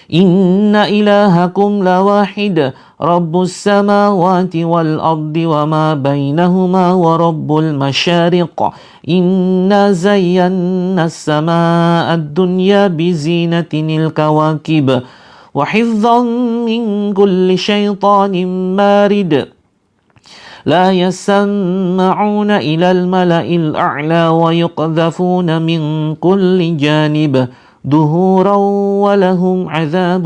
إن إلهكم لواحد رب السماوات والأرض وما بينهما ورب المشارق إنا زينا السماء الدنيا بزينة الكواكب وحفظا من كل شيطان مارد لا يسمعون إلى الملأ الأعلى ويقذفون من كل جانب دحورا ولهم عذاب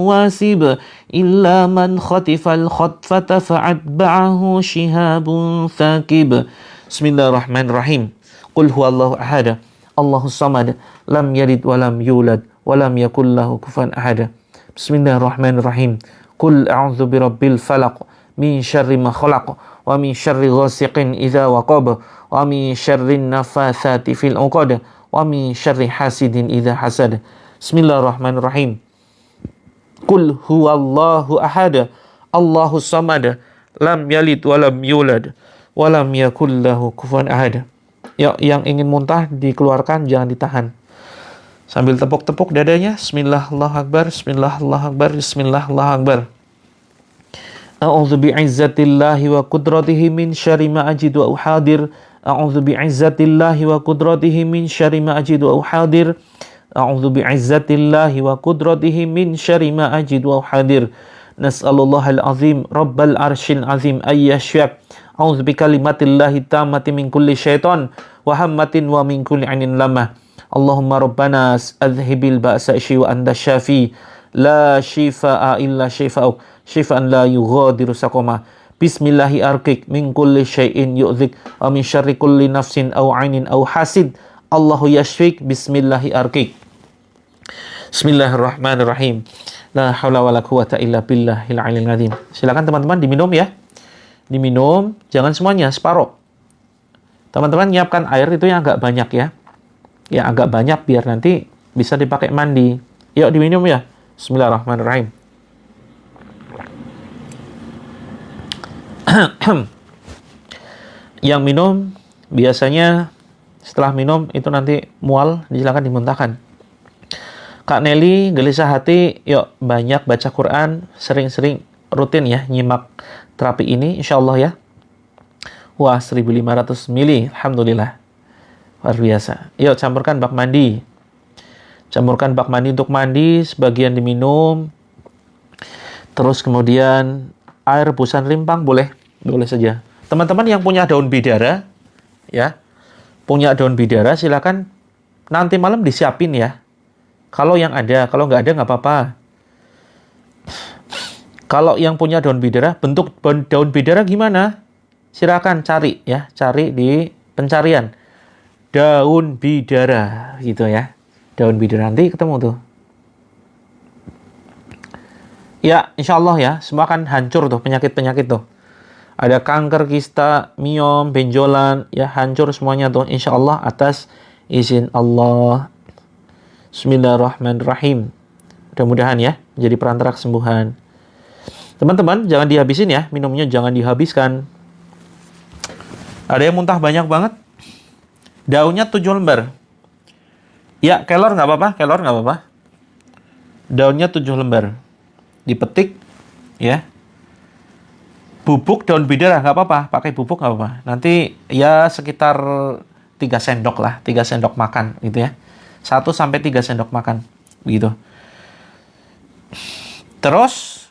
واسب إلا من خطف الخطفة فأتبعه شهاب ثاقب بسم الله الرحمن الرحيم قل هو الله أحد الله الصمد لم يلد ولم يولد ولم يكن له كفوا أحد بسم الله الرحمن الرحيم قل أعوذ برب الفلق من شر ما خلق ومن شر غاسق إذا وقب ومن شر النفاثات في العقد ومن شر حاسد إذا حسد بسم الله الرحمن الرحيم قل هو الله أحد الله الصمد لم يلد ولم يولد ولم يكن له كفوا أحد. Ya, yang ingin muntah dikeluarkan, jangan ditahan. Sambil tepuk-tepuk dadanya. Bismillah Allahu Akbar, Bismillah Allahu Akbar, Bismillah Allahu Akbar. A'udzu bi'izzatillahi wa qudratihi min syarri ma ajidu wa uhadir. A'udzu bi'izzatillahi wa qudratihi min syarri ma ajidu wa uhadir. A'udzu bi'izzatillahi wa qudratihi min syarri ma ajidu wa uhadir. Nas'alullahal azim rabbal arsyil azim ayyashyak. A'udzu bikalimatillahi tammati min kulli syaitan wa hammatin wa min kulli ainin lamah. Allahumma rabbana adhibil ba'sa wa anta syafi la shifaa illa shifa'uk shifaan la yughadiru saqama. Bismillahi arkik min kulli syai'in yu'dzik wa min syarri kulli nafsin aw ainin aw hasid. Allahu yashfik. Bismillahi arkik. Bismillahirrahmanirrahim. La haula wala quwata illa billahil aliyil azim. Silakan teman-teman diminum ya. Diminum, jangan semuanya, separuh. Teman-teman nyiapkan air itu yang agak banyak ya. Ya agak banyak biar nanti bisa dipakai mandi. Yuk diminum ya. Bismillahirrahmanirrahim. Yang minum biasanya setelah minum itu nanti mual, silakan dimuntahkan. Kak Nelly, gelisah hati, yuk banyak baca Quran, sering-sering rutin ya nyimak terapi ini, insya Allah ya. Wah, 1500 mili, alhamdulillah. Luar biasa. Yuk campurkan bak mandi. Campurkan bak mandi untuk mandi, sebagian diminum. Terus kemudian air rebusan rimpang boleh saja. Teman-teman yang punya daun bidara, ya, punya daun bidara, silakan nanti malam disiapin ya. Kalau yang ada, kalau nggak ada nggak apa-apa. Kalau yang punya daun bidara, bentuk daun bidara gimana? Silakan cari ya, cari di pencarian. Daun bidara gitu ya. Daun bidara nanti ketemu tuh. Ya, insya Allah ya, semua akan hancur tuh penyakit-penyakit tuh. Ada kanker, kista, miom, benjolan, ya hancur semuanya tuh. Insya Allah atas izin Allah. Bismillahirrahmanirrahim. Mudah-mudahan ya menjadi perantara kesembuhan. Teman-teman jangan dihabisin ya, minumnya jangan dihabiskan. Ada yang muntah banyak banget. Daunnya 7 lembar. Ya, kelor nggak apa-apa, Daunnya 7 lembar. Dipetik ya. Bubuk daun bidara nggak apa-apa, pakai bubuk nggak apa-apa. Nanti ya sekitar 3 sendok lah, 3 sendok makan gitu ya. 1 sampai 3 sendok makan begitu. Terus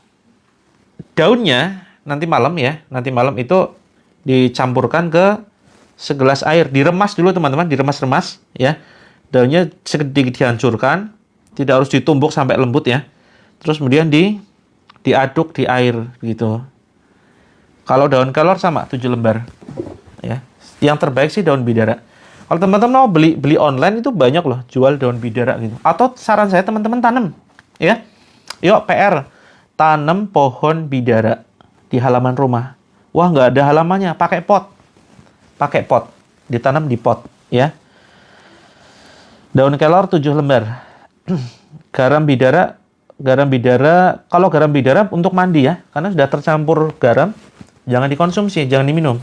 daunnya nanti malam itu dicampurkan ke segelas air, diremas dulu teman-teman, diremas-remas ya. Daunnya sedikit dihancurkan, tidak harus ditumbuk sampai lembut ya. Terus kemudian diaduk di air gitu. Kalau daun kelor sama 7 lembar ya. Yang terbaik sih daun bidara. Kalau teman-teman mau beli online itu banyak loh jual daun bidara gitu. Atau saran saya teman-teman tanam ya. Yuk PR, tanam pohon bidara di halaman rumah. Wah nggak ada halamannya, pakai pot, ditanam di pot ya. Daun kelor 7 lembar. Garam bidara, kalau garam bidara untuk mandi ya, karena sudah tercampur garam, jangan dikonsumsi, jangan diminum.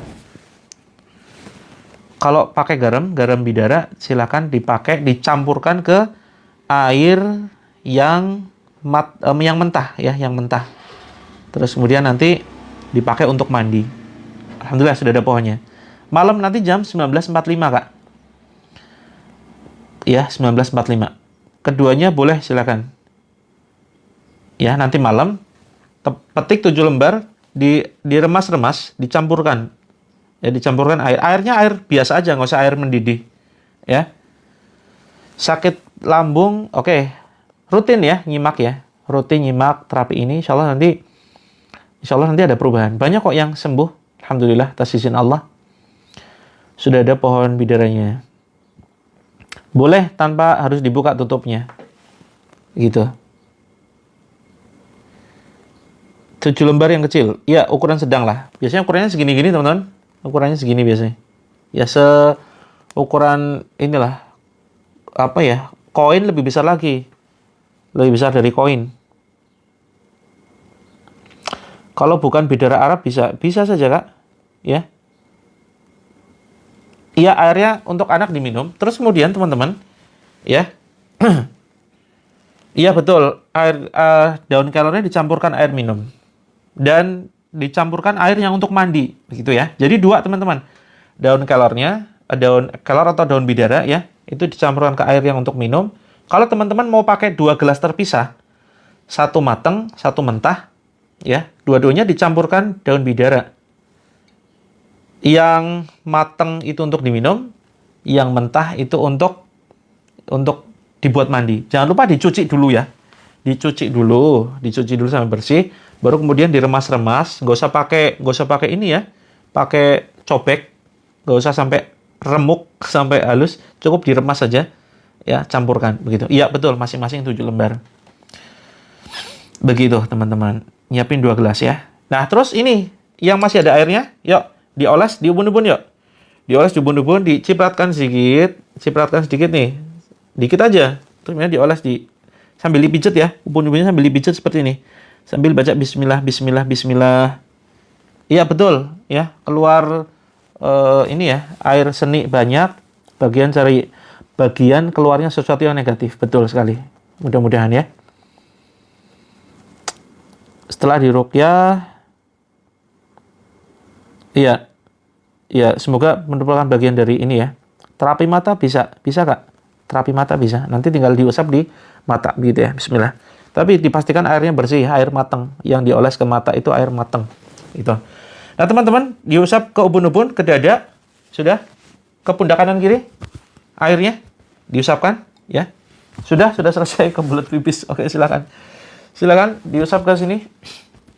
Kalau pakai garam bidara, silakan dicampurkan ke air yang mentah ya, yang mentah. Terus kemudian nanti dipakai untuk mandi. Alhamdulillah sudah ada pohonnya. Malam nanti jam 19.45 Kak. Ya, 19.45. Keduanya boleh silakan. Ya, nanti malam petik 7 lembar, diremas-remas, dicampurkan. Ya, dicampurkan air. Airnya air biasa aja, nggak usah air mendidih. Ya. Sakit lambung, oke. Rutin ya, nyimak ya. Rutin nyimak terapi ini, insya Allah nanti ada perubahan. Banyak kok yang sembuh. Alhamdulillah, atas izin Allah. Sudah ada pohon bidaranya. Boleh tanpa harus dibuka tutupnya. Gitu. 7 lembar yang kecil. Ya, ukuran sedang lah. Biasanya ukurannya segini-gini, teman-teman. Ukurannya segini biasanya. Ya seukuran inilah. Apa ya? Koin lebih besar lagi. Lebih besar dari koin. Kalau bukan bidara Arab bisa saja Kak. Ya. Iya, airnya untuk anak diminum. Terus kemudian teman-teman, ya. Iya betul. Daun kelornya dicampurkan air minum. Dan dicampurkan air yang untuk mandi, begitu ya. Jadi 2 teman-teman. Daun kelor atau daun bidara ya, itu dicampurkan ke air yang untuk minum. Kalau teman-teman mau pakai 2 gelas terpisah, 1 matang, 1 mentah, ya. Dua-duanya dicampurkan daun bidara. Yang matang itu untuk diminum, yang mentah itu untuk dibuat mandi. Jangan lupa dicuci dulu ya. Dicuci dulu sampai bersih. Baru kemudian diremas-remas, nggak usah pakai ini ya, pakai cobek, nggak usah sampai remuk, sampai halus, cukup diremas saja. ya, campurkan begitu. Iya, betul, masing-masing 7 lembar. Begitu, teman-teman. Nyiapin 2 gelas ya. Nah, terus ini yang masih ada airnya, yuk dioles, diubun-ubun yuk. Dioles, diubun-ubun, dicipratkan sedikit nih. Dikit aja. Terus kemudian dioles sambil dipijet ya. Ubun-ubunnya sambil dipijet seperti ini. Sambil baca bismillah, bismillah, bismillah. Iya, betul ya. Keluar ini ya, air seni banyak, bagian keluarnya sesuatu yang negatif. Betul sekali. Mudah-mudahan ya. Setelah diruqyah, iya, semoga merupakan bagian dari ini ya. Terapi mata bisa Kak. Terapi mata bisa. Nanti tinggal diusap di mata gitu ya. Bismillah. Tapi dipastikan airnya bersih, air mateng. Yang dioles ke mata itu air mateng. Itu. Nah, teman-teman, diusap ke ubun-ubun, ke dada, sudah. Ke pundak kanan kiri, airnya diusapkan, ya. Sudah selesai ke bulat pipis. Oke, silakan. Silakan diusap ke sini.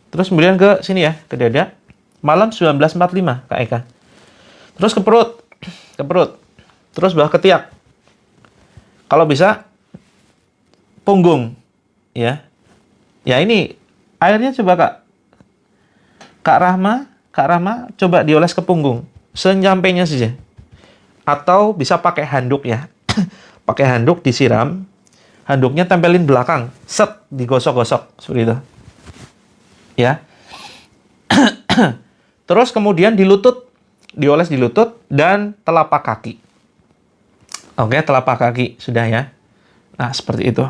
Terus kemudian ke sini ya, ke dada. Malam 19.45, Kak Eka. Terus ke perut. Terus bawah ketiak. Kalau bisa punggung, ya. Ya, ini airnya coba Kak Rahma coba dioles ke punggung, senyampainya saja. Atau bisa pakai handuk ya. Pakai handuk disiram, handuknya tempelin belakang, set, digosok-gosok seperti itu. Ya. Terus kemudian dioles di lutut dan telapak kaki. Oke, telapak kaki sudah ya. Nah, seperti itu.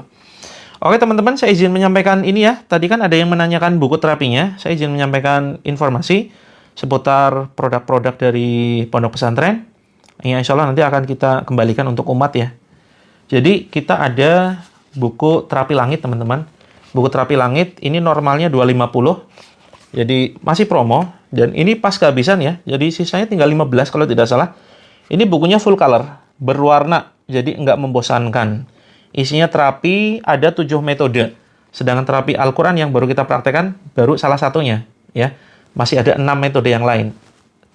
Oke, teman-teman, saya izin menyampaikan ini ya. Tadi kan ada yang menanyakan buku terapinya. Saya izin menyampaikan informasi seputar produk-produk dari pondok pesantren. Ya, insya Allah nanti akan kita kembalikan untuk umat ya. Jadi, kita ada buku terapi langit, teman-teman. Buku terapi langit ini normalnya 250. Jadi, masih promo. Dan ini pas kehabisan ya. Jadi, sisanya tinggal 15 kalau tidak salah. Ini bukunya full color, berwarna. Jadi, nggak membosankan. Isinya terapi, ada 7 metode. Sedangkan terapi Al-Quran yang baru kita praktekkan, baru salah satunya. Ya, masih ada 6 metode yang lain.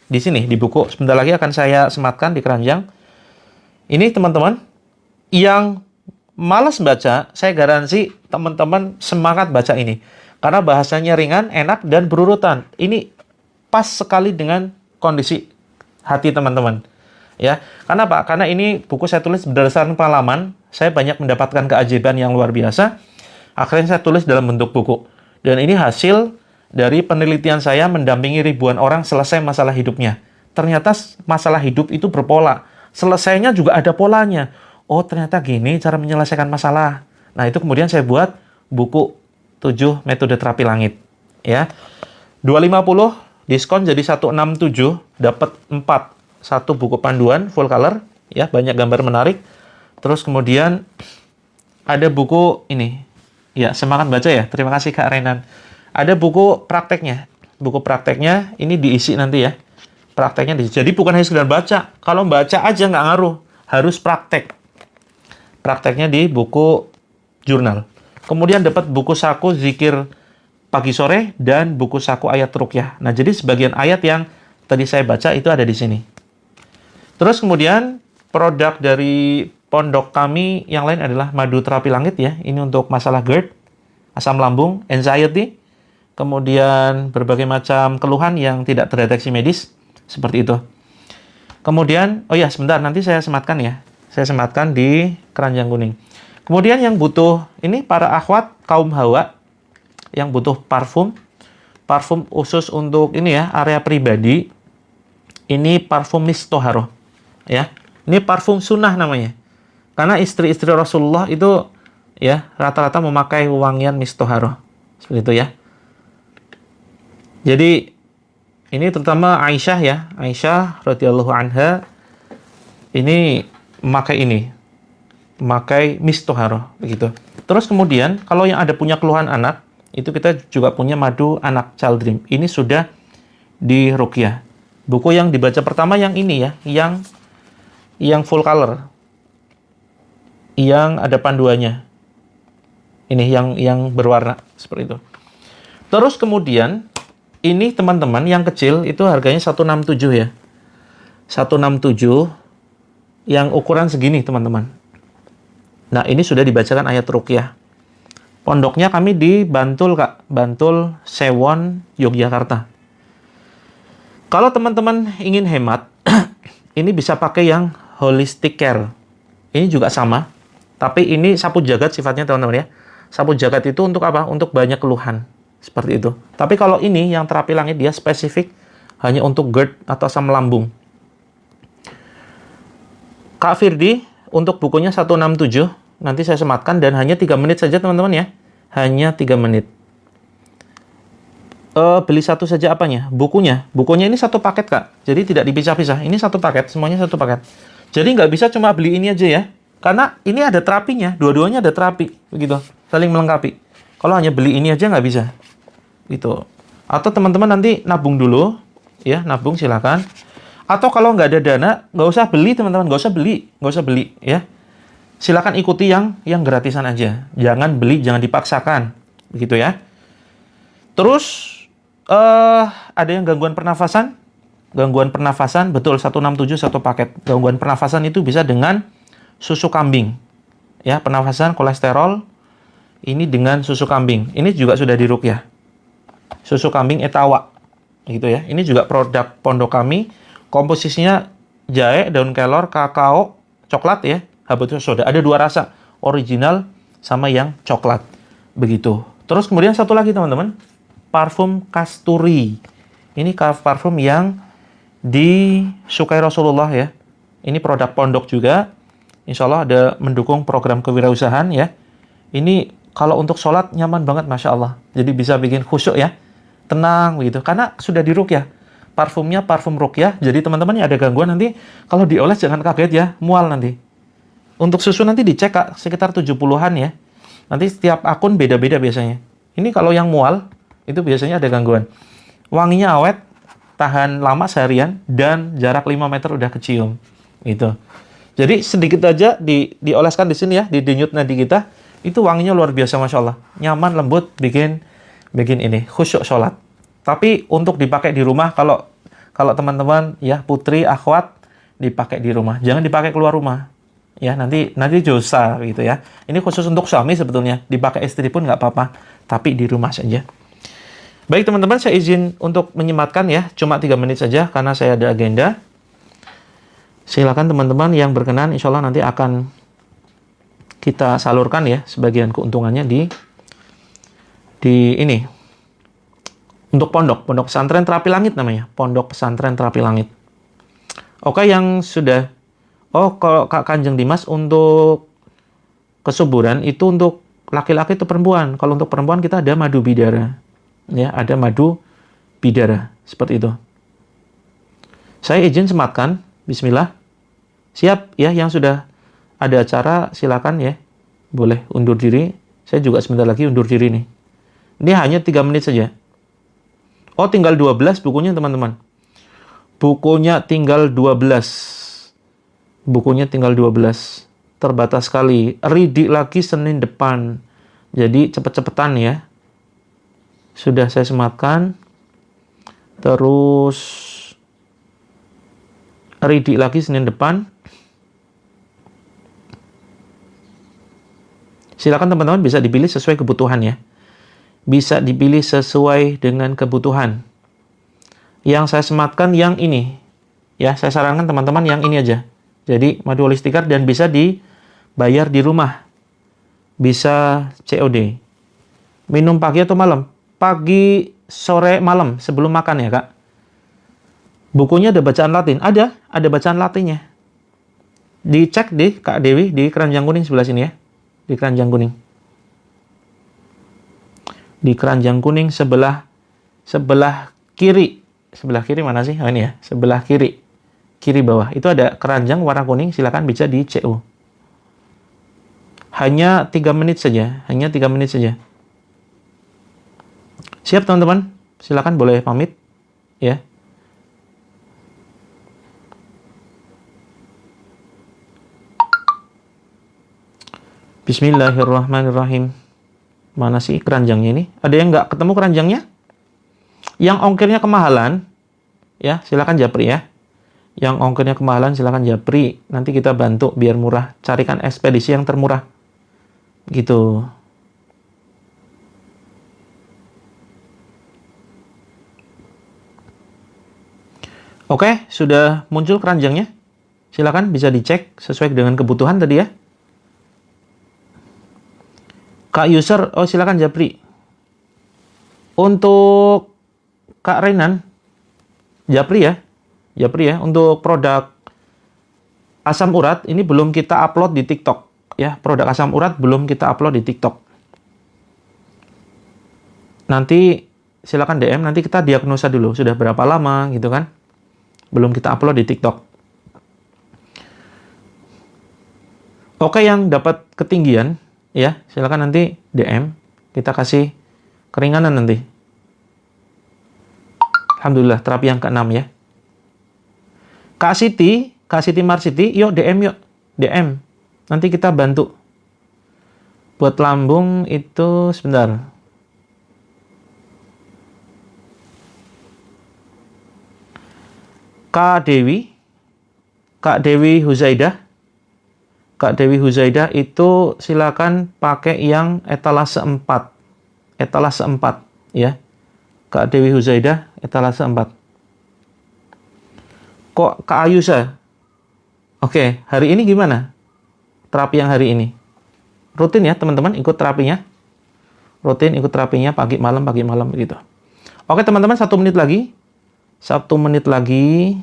Di sini, di buku. Sebentar lagi akan saya sematkan di keranjang. Ini, teman-teman, yang malas baca, saya garansi teman-teman semangat baca ini. Karena bahasanya ringan, enak, dan berurutan. Ini pas sekali dengan kondisi hati teman-teman. Ya, karena apa? Karena ini buku saya tulis berdasarkan pengalaman. Saya banyak mendapatkan keajaiban yang luar biasa. Akhirnya saya tulis dalam bentuk buku. Dan ini hasil dari penelitian saya mendampingi ribuan orang selesai masalah hidupnya. Ternyata masalah hidup itu berpola. Selesainya juga ada polanya. Oh, ternyata gini cara menyelesaikan masalah. Nah, itu kemudian saya buat buku 7 metode terapi langit. Ya. 250 diskon jadi 167, dapat 4. Satu buku panduan full color, ya, banyak gambar menarik. Terus kemudian ada buku ini. Ya, semangat baca ya. Terima kasih Kak Renan. Ada buku prakteknya. Buku prakteknya ini diisi nanti ya. Prakteknya diisi. Jadi bukan hanya sekedar baca. Kalau baca aja nggak ngaruh. Harus praktek. Prakteknya di buku jurnal. Kemudian dapat buku saku zikir pagi sore dan buku saku ayat ruqyah. Nah, jadi sebagian ayat yang tadi saya baca itu ada di sini. Terus kemudian produk dari pondok kami yang lain adalah madu terapi langit ya. Ini untuk masalah GERD, asam lambung, anxiety, kemudian berbagai macam keluhan yang tidak terdeteksi medis, seperti itu. Kemudian, oh ya sebentar, nanti saya sematkan ya. Saya sematkan di keranjang kuning. Kemudian yang butuh, ini para akhwat kaum hawa, yang butuh parfum khusus untuk ini ya, area pribadi. Ini parfum Mistoharoh. Ya, ini parfum sunnah namanya. Karena istri-istri Rasulullah itu ya rata-rata memakai wangian Mistoharoh. Seperti itu ya. Jadi ini terutama Aisyah ya, Aisyah radhiyallahu anha ini memakai Mistoharoh begitu. Terus kemudian kalau yang ada punya keluhan anak, itu kita juga punya madu anak Child Dream. Ini sudah di ruqyah. Buku yang dibaca pertama yang ini ya, yang full color, yang ada panduannya. Ini yang berwarna seperti itu. Terus kemudian ini teman-teman yang kecil itu harganya 167 ya. 167 yang ukuran segini teman-teman. Nah, ini sudah dibacakan ayat ruqyah. Pondoknya kami di Bantul, Kak. Bantul, Sewon, Yogyakarta. Kalau teman-teman ingin hemat, ini bisa pakai yang holistic care. Ini juga sama, tapi ini sapu jagat sifatnya, teman-teman ya. Sapu jagat itu untuk apa? Untuk banyak keluhan. Seperti itu. Tapi kalau ini yang terapi langit, dia spesifik hanya untuk GERD atau asam lambung. Kak Firdi, untuk bukunya 167, nanti saya sematkan dan hanya 3 menit saja teman-teman ya. Hanya 3 menit. Beli satu saja apanya? Bukunya. Bukunya ini satu paket, Kak. Jadi tidak dipisah-pisah. Ini satu paket, semuanya satu paket. Jadi nggak bisa cuma beli ini aja ya. Karena ini ada terapinya. Dua-duanya ada terapi. Begitu. Saling melengkapi. Kalau hanya beli ini aja nggak bisa. Gitu. Atau teman-teman nanti nabung dulu. Ya, nabung silakan. Atau kalau nggak ada dana, nggak usah beli teman-teman. Nggak usah beli. Ya. Silakan ikuti yang gratisan aja. Jangan beli, jangan dipaksakan. Begitu ya. Terus, ada yang gangguan pernafasan. Gangguan pernafasan, betul, 167 satu paket. Gangguan pernafasan itu bisa dengan susu kambing. Ya, pernafasan, kolesterol, ini dengan susu kambing. Ini juga sudah diruqyah. Susu kambing etawa. Gitu ya. Ini juga produk pondok kami. Komposisinya jahe, daun kelor, kakao, coklat ya. Habatus soda. Ada 2 rasa. Original sama yang coklat. Begitu. Terus kemudian satu lagi teman-teman. Parfum kasturi. Ini parfum yang disukai Rasulullah ya. Ini produk pondok juga. Insya Allah ada mendukung program kewirausahaan ya. Ini kalau untuk sholat nyaman banget Masya Allah. Jadi bisa bikin khusyuk ya. Tenang begitu. Karena sudah diruqyah. Parfumnya parfum ruqyah. Jadi teman-teman yang ada gangguan nanti kalau dioles jangan kaget ya. Mual nanti. Untuk susu nanti dicek Kak. Sekitar 70-an ya. Nanti setiap akun beda-beda biasanya. Ini kalau yang mual itu biasanya ada gangguan. Wanginya awet, tahan lama seharian, dan jarak 5 meter udah kecium. Gitu. Jadi sedikit aja dioleskan di sini ya, di denyut nadi kita, itu wanginya luar biasa Masya Allah. Nyaman, lembut, bikin ini, khusyuk sholat. Tapi untuk dipakai di rumah, kalau teman-teman ya, putri, akhwat, dipakai di rumah. Jangan dipakai keluar rumah. Ya, nanti dosa gitu ya. Ini khusus untuk suami sebetulnya. Dipakai istri pun nggak apa-apa. Tapi di rumah saja. Baik teman-teman, saya izin untuk menyematkan ya, cuma 3 menit saja karena saya ada agenda. Silakan teman-teman yang berkenan, insya Allah nanti akan kita salurkan ya, sebagian keuntungannya di ini. Untuk pondok pesantren terapi langit namanya, pondok pesantren terapi langit. Oke, yang sudah, kalau Kak Kanjeng Dimas untuk kesuburan itu untuk laki-laki atau perempuan. Kalau untuk perempuan kita ada madu bidara. Ya, ada madu bidara seperti itu. Saya izin sematkan. Bismillah. Siap ya, yang sudah ada acara silakan ya. Boleh undur diri. Saya juga sebentar lagi undur diri nih. Ini hanya 3 menit saja. Oh, tinggal 12 bukunya teman-teman. Bukunya tinggal 12. Bukunya tinggal 12. Terbatas sekali. Ready lagi Senin depan. Jadi cepet-cepetan ya. Sudah saya sematkan. Terus ready lagi Senin depan. Silakan teman-teman bisa dipilih sesuai kebutuhan ya. Bisa dipilih sesuai dengan kebutuhan. Yang saya sematkan yang ini. Ya, saya sarankan teman-teman yang ini aja. Jadi madu holistikar dan bisa dibayar di rumah. Bisa COD. Minum pagi atau malam? Pagi, sore, malam sebelum makan ya Kak. Bukunya ada bacaan Latin? Ada bacaan Latinnya. Dicek di Kak Dewi di keranjang kuning sebelah sini ya. Di keranjang kuning. Di keranjang kuning sebelah kiri. Sebelah kiri mana sih? Oh ini ya, sebelah kiri. Kiri bawah. Itu ada keranjang warna kuning, silakan bisa di CU. Hanya 3 menit saja, hanya 3 menit saja. Siap teman-teman? Silakan boleh pamit ya. Bismillahirrahmanirrahim. Mana sih keranjangnya ini? Ada yang nggak ketemu keranjangnya? Yang ongkirnya kemahalan, ya silakan japri ya. Yang ongkirnya kemahalan silakan japri. Nanti kita bantu biar murah. Carikan ekspedisi yang termurah. Gitu. Oke, sudah muncul keranjangnya. Silakan bisa dicek sesuai dengan kebutuhan tadi ya. Kak user, oh silakan Japri. Untuk Kak Renan, Japri ya. Japri ya, untuk produk asam urat ini belum kita upload di TikTok ya. Produk asam urat belum kita upload di TikTok. Nanti silakan DM, nanti kita diagnosa dulu sudah berapa lama gitu kan. Belum kita upload di TikTok. Oke, yang dapat ketinggian ya, silakan nanti DM, kita kasih keringanan nanti. Alhamdulillah, terapi yang ke-6 ya. Kak Siti Marsiti, yuk DM yuk. DM. Nanti kita bantu. Buat lambung itu sebentar. Kak Dewi Huzaidah. Kak Dewi Huzaidah itu silakan pakai yang etalase 4. Etalase 4 ya. Kak Dewi Huzaidah etalase 4. Kok Kak Ayusa? Oke, hari ini gimana? Terapi yang hari ini. Rutin ya teman-teman ikut terapinya. Rutin ikut terapinya pagi malam gitu. Oke teman-teman, 1 menit lagi. 1 menit lagi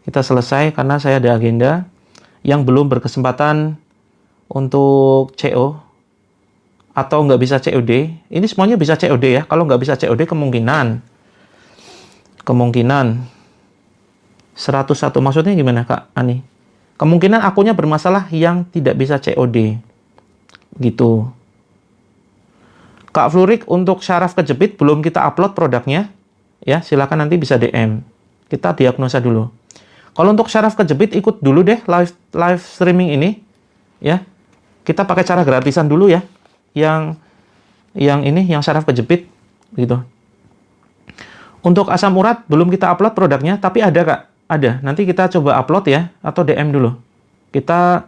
kita selesai karena saya ada agenda. Yang belum berkesempatan untuk CO atau nggak bisa COD, ini semuanya bisa COD ya. Kalau nggak bisa COD kemungkinan 101, maksudnya gimana Kak Ani? Kemungkinan akunnya bermasalah yang tidak bisa COD gitu. Kak Flurik, untuk syaraf kejepit belum kita upload produknya ya, silakan nanti bisa DM, kita diagnosa dulu. Kalau untuk syaraf kejepit ikut dulu deh live streaming ini ya. Kita pakai cara gratisan dulu ya. Yang syaraf kejepit gitu. Untuk asam urat belum kita upload produknya, tapi ada Kak. Ada. Nanti kita coba upload ya atau DM dulu. Kita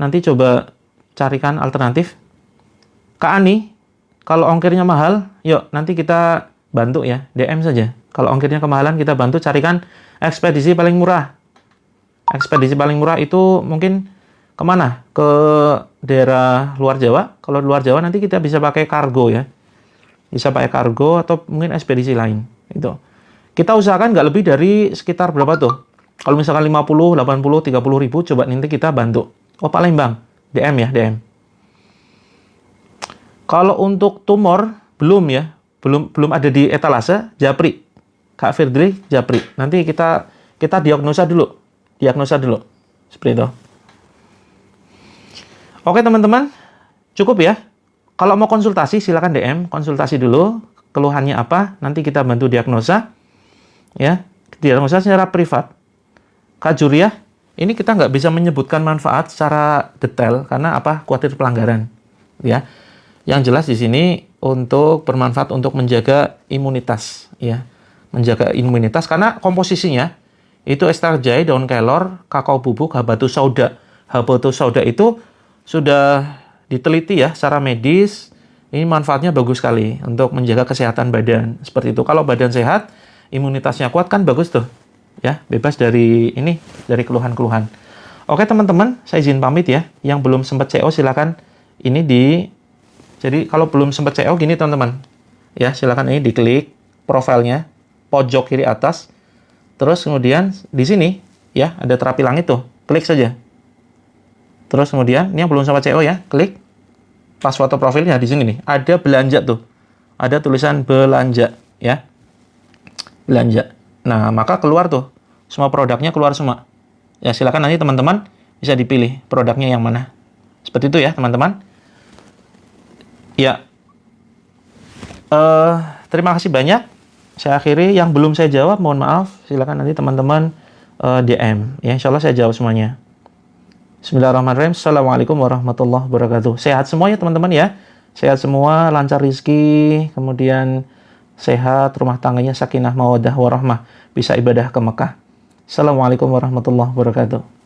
nanti coba carikan alternatif. Kak Ani, kalau ongkirnya mahal, yuk nanti kita bantu ya, DM saja. Kalau ongkirnya kemahalan kita bantu carikan ekspedisi paling murah. Ekspedisi paling murah itu mungkin kemana? Ke daerah luar Jawa. Kalau luar Jawa nanti kita bisa pakai kargo ya. Bisa pakai kargo atau mungkin ekspedisi lain. Itu. Kita usahakan nggak lebih dari sekitar berapa tuh? Kalau misalkan 50, 80, 30 ribu, coba nanti kita bantu. Oh Palembang, DM ya, DM. Kalau untuk tumor, belum ya. Belum ada di etalase, Japri. Kak Firdri, Japri. Nanti kita diagnosa dulu. Seperti itu. Oke teman-teman, cukup ya. Kalau mau konsultasi silakan DM, konsultasi dulu. Keluhannya apa? Nanti kita bantu diagnosa. Ya, diagnosa secara privat. Kak Juriah, ini kita nggak bisa menyebutkan manfaat secara detail karena apa? Khawatir pelanggaran. Ya, yang jelas di sini untuk bermanfaat untuk menjaga imunitas. Ya. Menjaga imunitas karena komposisinya itu ekstrak jahe, daun kelor, kakao bubuk, habatus sauda. Habatus sauda itu sudah diteliti ya secara medis. Ini manfaatnya bagus sekali untuk menjaga kesehatan badan. Seperti itu. Kalau badan sehat, imunitasnya kuat kan bagus tuh. Ya, bebas dari keluhan-keluhan. Oke teman-teman, saya izin pamit ya. Yang belum sempat CO silakan jadi kalau belum sempat CO gini teman-teman. Ya, silakan ini diklik profilnya pojok kiri atas. Terus kemudian di sini ya ada terapi langit tuh. Klik saja. Terus kemudian ini yang belum sempat CO ya, klik. Pas foto profilnya di sini nih, ada belanja tuh. Ada tulisan belanja ya. Belanja. Nah, maka keluar tuh. Semua produknya keluar semua. Ya, silakan nanti teman-teman bisa dipilih produknya yang mana. Seperti itu ya, teman-teman. Ya. Terima kasih banyak. Saya akhiri, yang belum saya jawab mohon maaf, silakan nanti teman-teman DM ya, insyaallah saya jawab semuanya. Bismillahirrahmanirrahim. Assalamualaikum warahmatullahi wabarakatuh. Sehat semua ya teman-teman ya. Sehat semua, lancar rezeki, kemudian sehat, rumah tangganya sakinah mawaddah warahmah, bisa ibadah ke Mekah. Assalamualaikum warahmatullahi wabarakatuh.